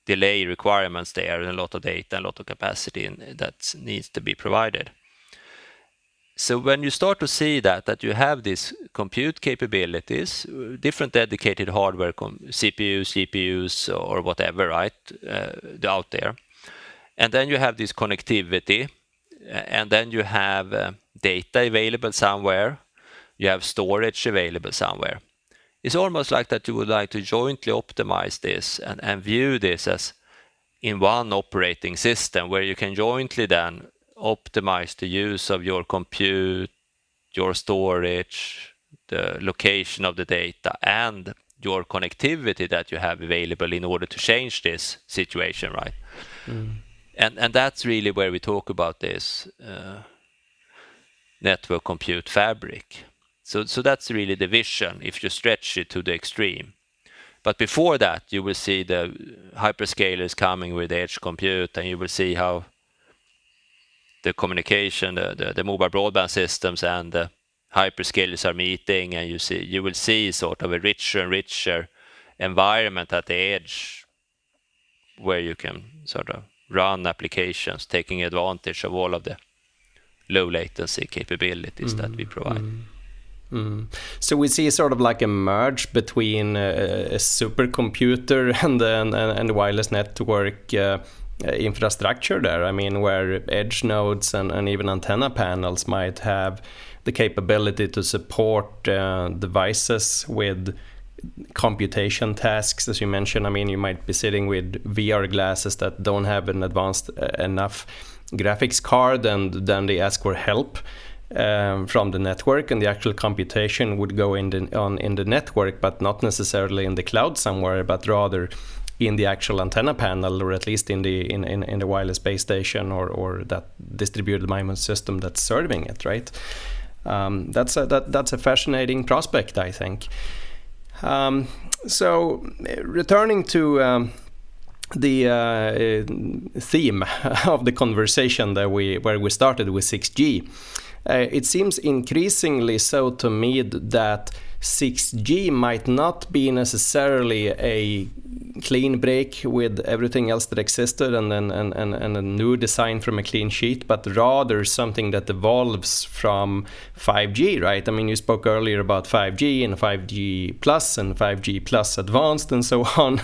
delay requirements there, and a lot of data, and a lot of capacity that needs to be provided. So when you start to see that you have these compute capabilities, different dedicated hardware, CPUs, GPUs, or whatever, right, out there, and then you have this connectivity, and then you have data available somewhere, you have storage available somewhere. It's almost like that you would like to jointly optimize this and view this as in one operating system, where you can jointly then optimize the use of your compute, your storage, the location of the data, and your connectivity that you have available in order to change this situation, right? And that's really where we talk about this network compute fabric. So that's really the vision if you stretch it to the extreme. But before that, you will see the hyperscalers coming with edge compute, and you will see how the communication, the mobile broadband systems and the hyperscalers are meeting, and you will see sort of a richer and richer environment at the edge, where you can sort of run applications taking advantage of all of the low latency capabilities that we provide. So we see sort of like a merge between a supercomputer and the wireless network infrastructure there. I mean, where edge nodes and even antenna panels might have the capability to support devices with computation tasks, as you mentioned. I mean, you might be sitting with VR glasses that don't have an advanced enough graphics card, and then they ask for help from the network, and the actual computation would go in the network, but not necessarily in the cloud somewhere, but rather in the actual antenna panel, or at least in the wireless base station or that distributed MIMO system that's serving it, right? That's a fascinating prospect, I think. So returning to the theme of the conversation where we started with 6G, it seems increasingly so to me that 6G might not be necessarily a clean break with everything else that existed and a new design from a clean sheet, but rather something that evolves from 5G, right? I mean, you spoke earlier about 5G and 5G plus and 5G plus advanced and so on.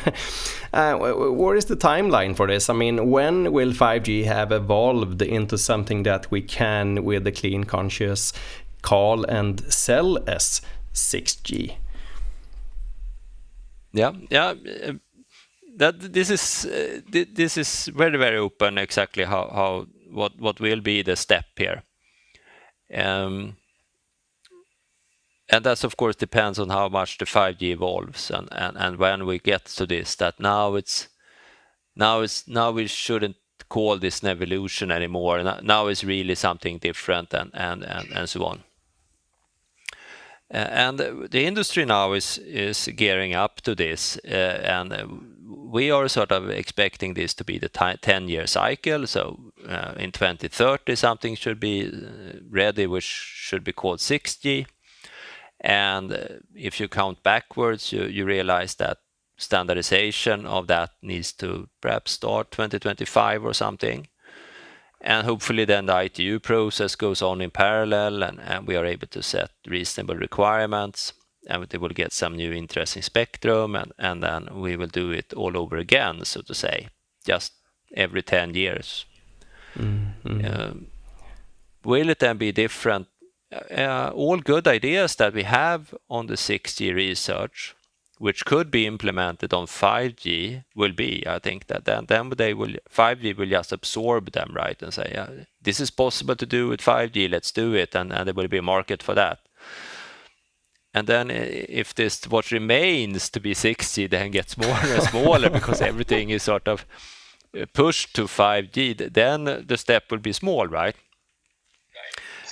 What is the timeline for this? I mean, when will 5G have evolved into something that we can, with a clean conscience, call and sell as 6G? This is very, very open exactly how what will be the step here, and that's of course depends on how much the 5G evolves and when we get to this, that now we shouldn't call this an evolution anymore. Now it's really something different and so on. And the industry now is gearing up to this, and we are sort of expecting this to be the 10-year cycle. So in 2030, something should be ready, which should be called 6G. And if you count backwards, you realize that standardization of that needs to perhaps start 2025 or something. And hopefully then the ITU process goes on in parallel, and we are able to set reasonable requirements, and they will get some new interesting spectrum, and then we will do it all over again, so to say, just every 10 years. Will it then be different? All good ideas that we have on the 6G research, which could be implemented on 5G, will be, I think that then 5G will just absorb them, right, and say, yeah, this is possible to do with 5G, let's do it, and there will be a market for that. And then if this what remains to be 6G then gets smaller and smaller because everything is sort of pushed to 5G, then the step will be small, right?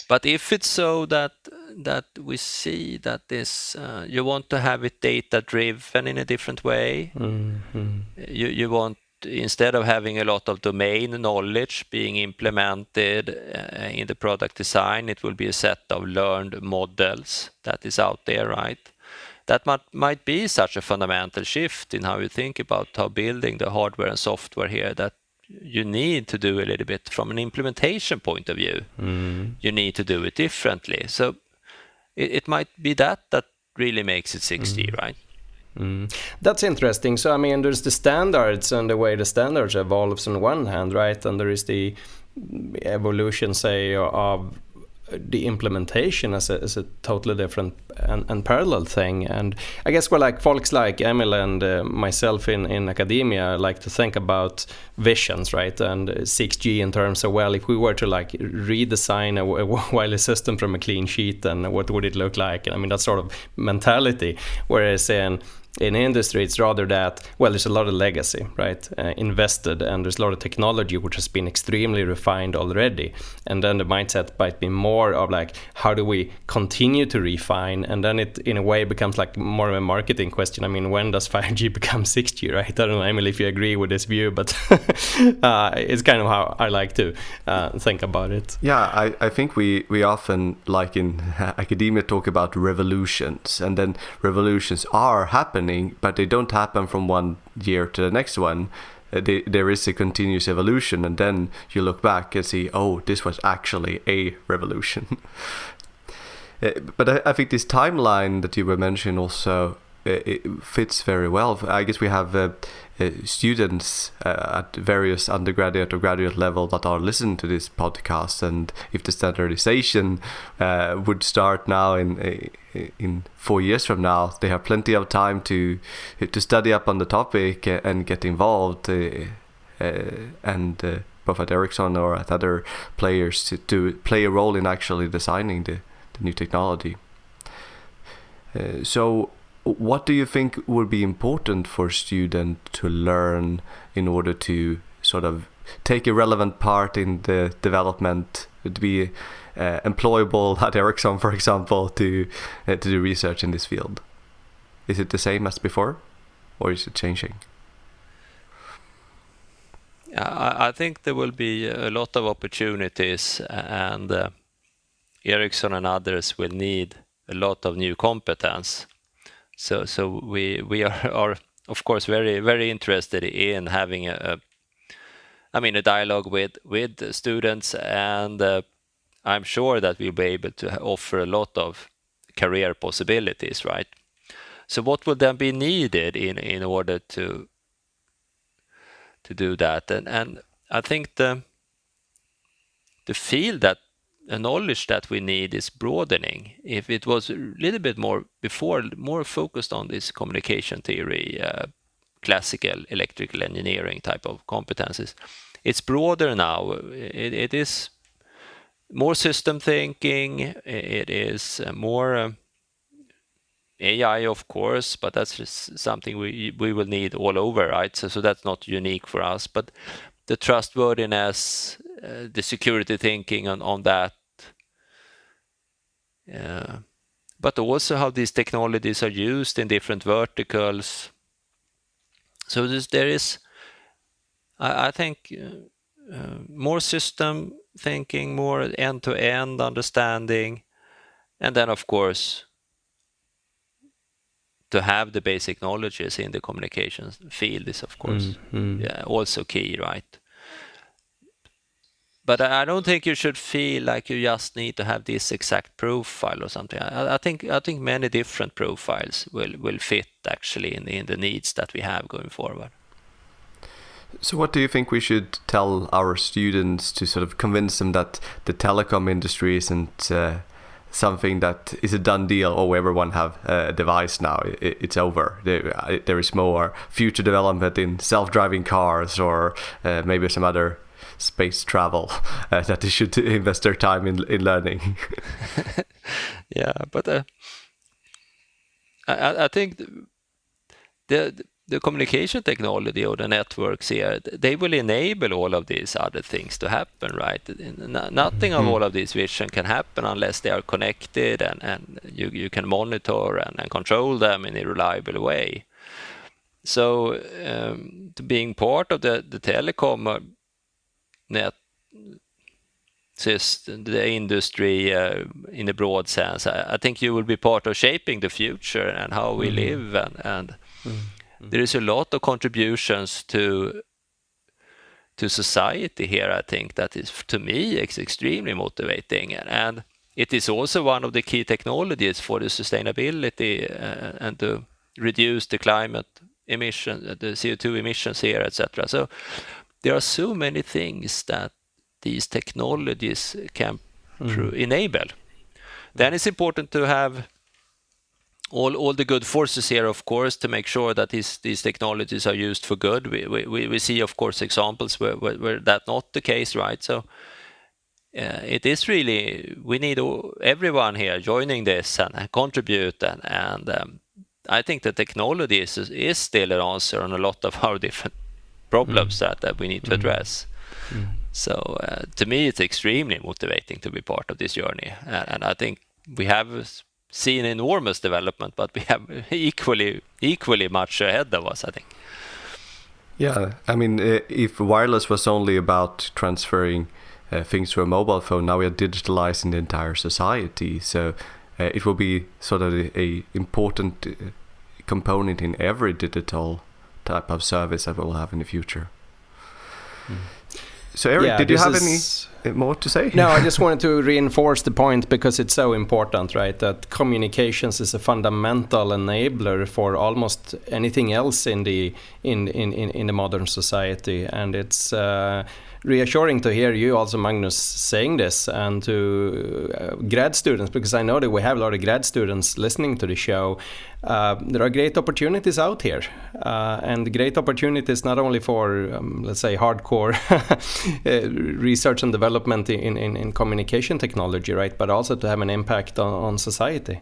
But if it's so that we see that this you want to have it data driven in a different way, you want, instead of having a lot of domain knowledge being implemented in the product design, it will be a set of learned models that is out there, right? That might be such a fundamental shift in how you think about how building the hardware and software here, that you need to do a little bit from an implementation point of view. You need to do it differently. So it might be that really makes it 6G, right? That's interesting. So I mean, there's the standards and the way the standards evolves on one hand, right? And there is the evolution, say, of the implementation as a totally different and parallel thing. And I guess like folks like Emil and myself in academia like to think about visions, right? And 6G in terms of, well, if we were to like redesign a wireless system from a clean sheet, then what would it look like? And I mean, that sort of mentality. Whereas in industry, it's rather that, well, there's a lot of legacy, right, invested, and there's a lot of technology which has been extremely refined already. And then the mindset might be more of like, how do we continue to refine? And then it, in a way, becomes like more of a marketing question. I mean, when does 5G become 6G, right? I don't know, Emily, if you agree with this view, but it's kind of how I like to think about it. Yeah, I think we often, like in academia, talk about revolutions, and then revolutions are happening, but they don't happen from one year to the next one. There is a continuous evolution, and then you look back and see, oh, this was actually a revolution. But I think this timeline that you were mentioning also it fits very well. I guess we have students at various undergraduate or graduate level that are listening to this podcast, and if the standardization would start now in 4 years from now, they have plenty of time to study up on the topic and get involved, and both at Ericsson or at other players to play a role in actually designing the new technology. So what do you think would be important for a student to learn in order to sort of take a relevant part in the development, to be employable at Ericsson, for example, to do research in this field? Is it the same as before, or is it changing? I think there will be a lot of opportunities, and Ericsson and others will need a lot of new competence. So we are of course very, very interested in having a dialogue with students, and I'm sure that we'll be able to offer a lot of career possibilities, right? So what would then be needed in order to do that? And I think the field that the knowledge that we need is broadening. If it was a little bit more before, more focused on this communication theory, classical electrical engineering type of competences, it's broader now. It is more system thinking. It is more AI, of course, but that's just something we will need all over, right? So that's not unique for us, but the trustworthiness, the security thinking on that, but also how these technologies are used in different verticals. So there is, I think, more system thinking, more end-to-end understanding, and then, of course, to have the basic knowledges in the communications field is, of course, also key, right? but I don't think you should feel like you just need to have this exact profile or something. I think many different profiles will fit actually in the needs that we have going forward. So what do you think we should tell our students to sort of convince them that the telecom industry isn't something that is a done deal? Oh, everyone have a device now, it's over. There is more future development in self-driving cars or maybe some other space travel that they should invest their time in learning. Yeah, but I think the communication technology or the networks here, they will enable all of these other things to happen, right? Nothing of all of this vision can happen unless they are connected and you can monitor and control them in a reliable way. So to being part of the telecom net system, the industry in a broad sense, I think you will be part of shaping the future and how we live and there is a lot of contributions to society here, I think, that is, to me, extremely motivating. And it is also one of the key technologies for the sustainability and to reduce the climate emission, the CO2 emissions here, etc. So there are so many things that these technologies can enable. Then it's important to have all the good forces here, of course, to make sure that these technologies are used for good. We see, of course, examples where that's not the case, right? So it is really, we need everyone here joining this and contribute. And I think the technology is still an answer on a lot of our different problems that we need to address. So to me, it's extremely motivating to be part of this journey. And I think we have seen enormous development, but we have equally much ahead of us, I think. Yeah, I mean, if wireless was only about transferring things to a mobile phone, now we are digitalizing the entire society. So it will be sort of a important component in every digital type of service that we'll have in the future. So Eric, did you have any more to say? No, I just wanted to reinforce the point because it's so important, right? That communications is a fundamental enabler for almost anything else in the modern society, and it's reassuring to hear you also, Magnus, saying this, and to grad students, because I know that we have a lot of grad students listening to the show. There are great opportunities out here, and great opportunities not only for, let's say, hardcore research and development in communication technology, right, but also to have an impact on society.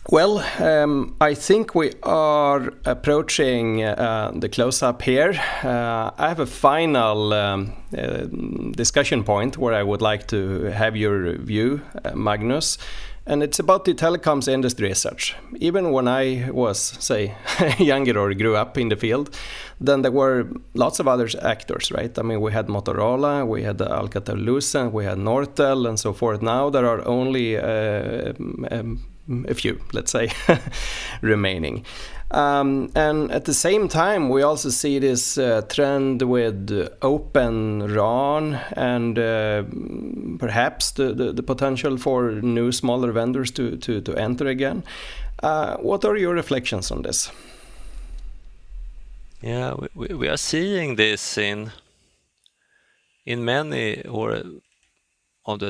I think we are approaching the close-up here. I have a final discussion point where I would like to have your view, Magnus, and it's about the telecoms industry as such. Even when I was, say, younger or grew up in the field, then there were lots of other actors, right? I mean, we had Motorola, we had Alcatel-Lucent, we had Nortel, and so forth. Now there are only a few, let's say, remaining. And at the same time, we also see this trend with Open RAN and perhaps the potential for new smaller vendors to enter again. What are your reflections on this? Yeah, we are seeing this in many of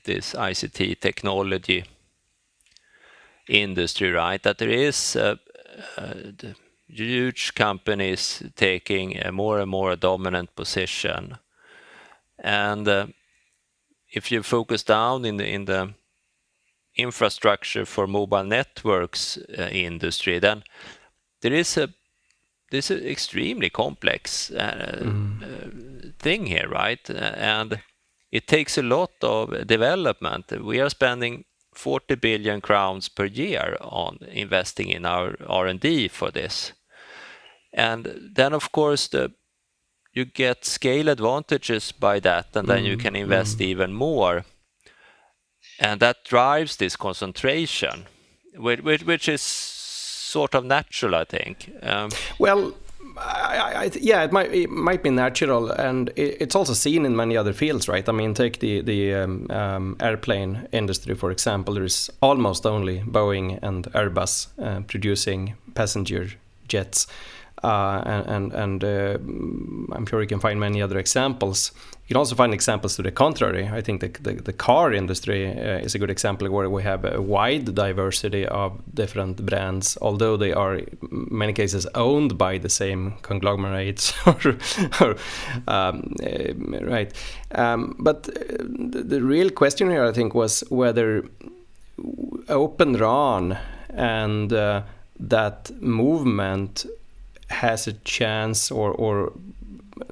this ICT technology industry, right? That there is huge companies taking a more and more dominant position, and if you focus down in the infrastructure for mobile networks industry, then this is an extremely complex thing here, right? And it takes a lot of development. We are spending 40 billion crowns per year on investing in our R&D for this. And then, of course, you get scale advantages by that, and then you can invest even more. And that drives this concentration, which is sort of natural, I think. Yeah, it might be natural, and it's also seen in many other fields, right? I mean, take the airplane industry, for example. There is almost only Boeing and Airbus producing passenger jets, and I'm sure you can find many other examples. You can also find examples to the contrary. I think the car industry is a good example where we have a wide diversity of different brands, although they are in many cases owned by the same conglomerates. Right. But the real question here, I think, was whether Open RAN and that movement has a chance or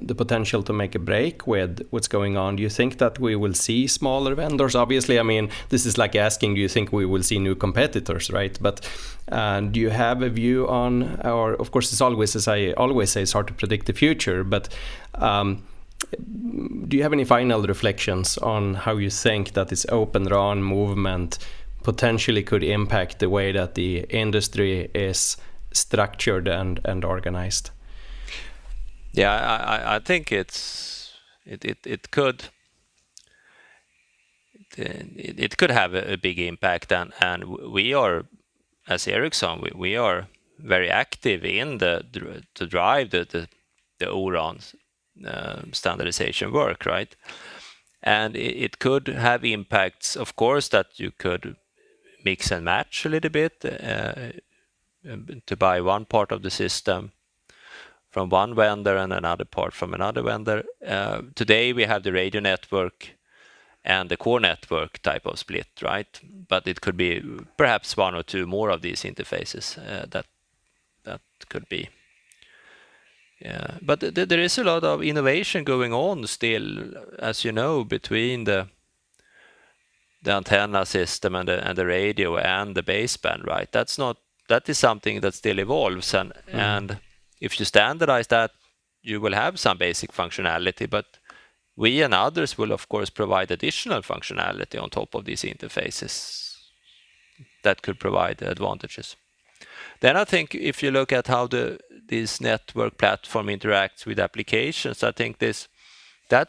the potential to make a break with what's going on. Do you think that we will see smaller vendors? Obviously, I mean, this is like asking, do you think we will see new competitors, right? But do you have a view on, or of course, it's always, as I always say, it's hard to predict the future, but do you have any final reflections on how you think that this Open RAN movement potentially could impact the way that the industry is structured and organized? Yeah, I think it could have a big impact, and we are, as Ericsson, we are very active in to drive the O-RAN standardization work, right? And it could have impacts, of course, that you could mix and match a little bit to buy one part of the system from one vendor and another part from another vendor. Today we have the radio network and the core network type of split, right? But it could be perhaps one or two more of these interfaces that could be. Yeah, but there is a lot of innovation going on still, as you know, between the antenna system and the radio and the baseband, right? That is something that still evolves, and if you standardize that, you will have some basic functionality, but we and others will of course provide additional functionality on top of these interfaces that could provide advantages. Then I think if you look at how this network platform interacts with applications, I think that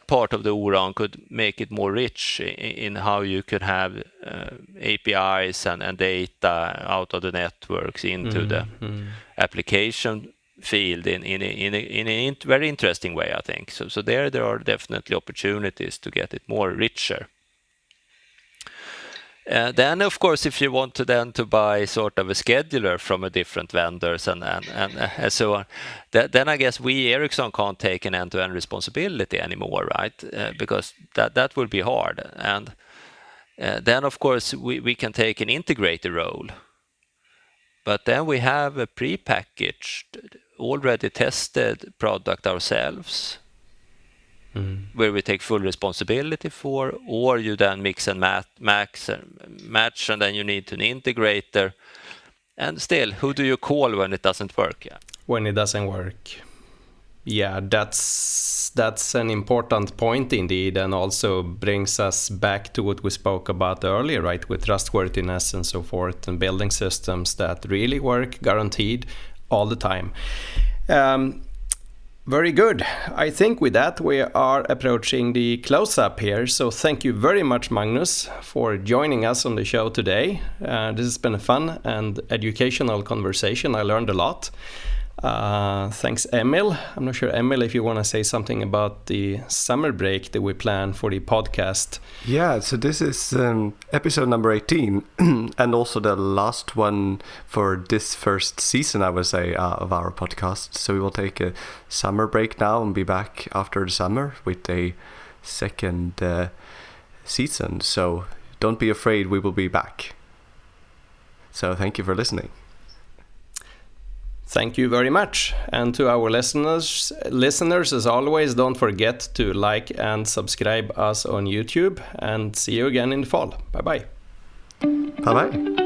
part of the O-RAN could make it more rich in how you could have APIs and data out of the networks into the application field in a very interesting way, I think. So there are definitely opportunities to get it more richer. Then, of course, if you want to buy sort of a scheduler from a different vendors and so on, then I guess we Ericsson can't take an end-to-end responsibility anymore, right? Because that would be hard. And then, of course, we can take an integrator role. But then we have a pre-packaged, already tested product ourselves, where we take full responsibility for, or you then mix and match, and then you need an integrator. And still, who do you call when it doesn't work? Yeah. When it doesn't work. Yeah, that's an important point indeed, and also brings us back to what we spoke about earlier, right, with trustworthiness and so forth, and building systems that really work guaranteed all the time. Very good. I think with that we are approaching the close-up here. So thank you very much, Magnus, for joining us on the show today. This has been a fun and educational conversation. I learned a lot. Thanks, Emil. I'm not sure, Emil, if you want to say something about the summer break that we plan for the podcast. Yeah, so this is episode number 18 and also the last one for this first season, I would say, of our podcast. So we will take a summer break now and be back after the summer with a second season. So don't be afraid, we will be back. So thank you for listening. Thank you very much. And to our listeners, as always, don't forget to like and subscribe us on YouTube, and see you again in the fall. Bye-bye. Bye-bye.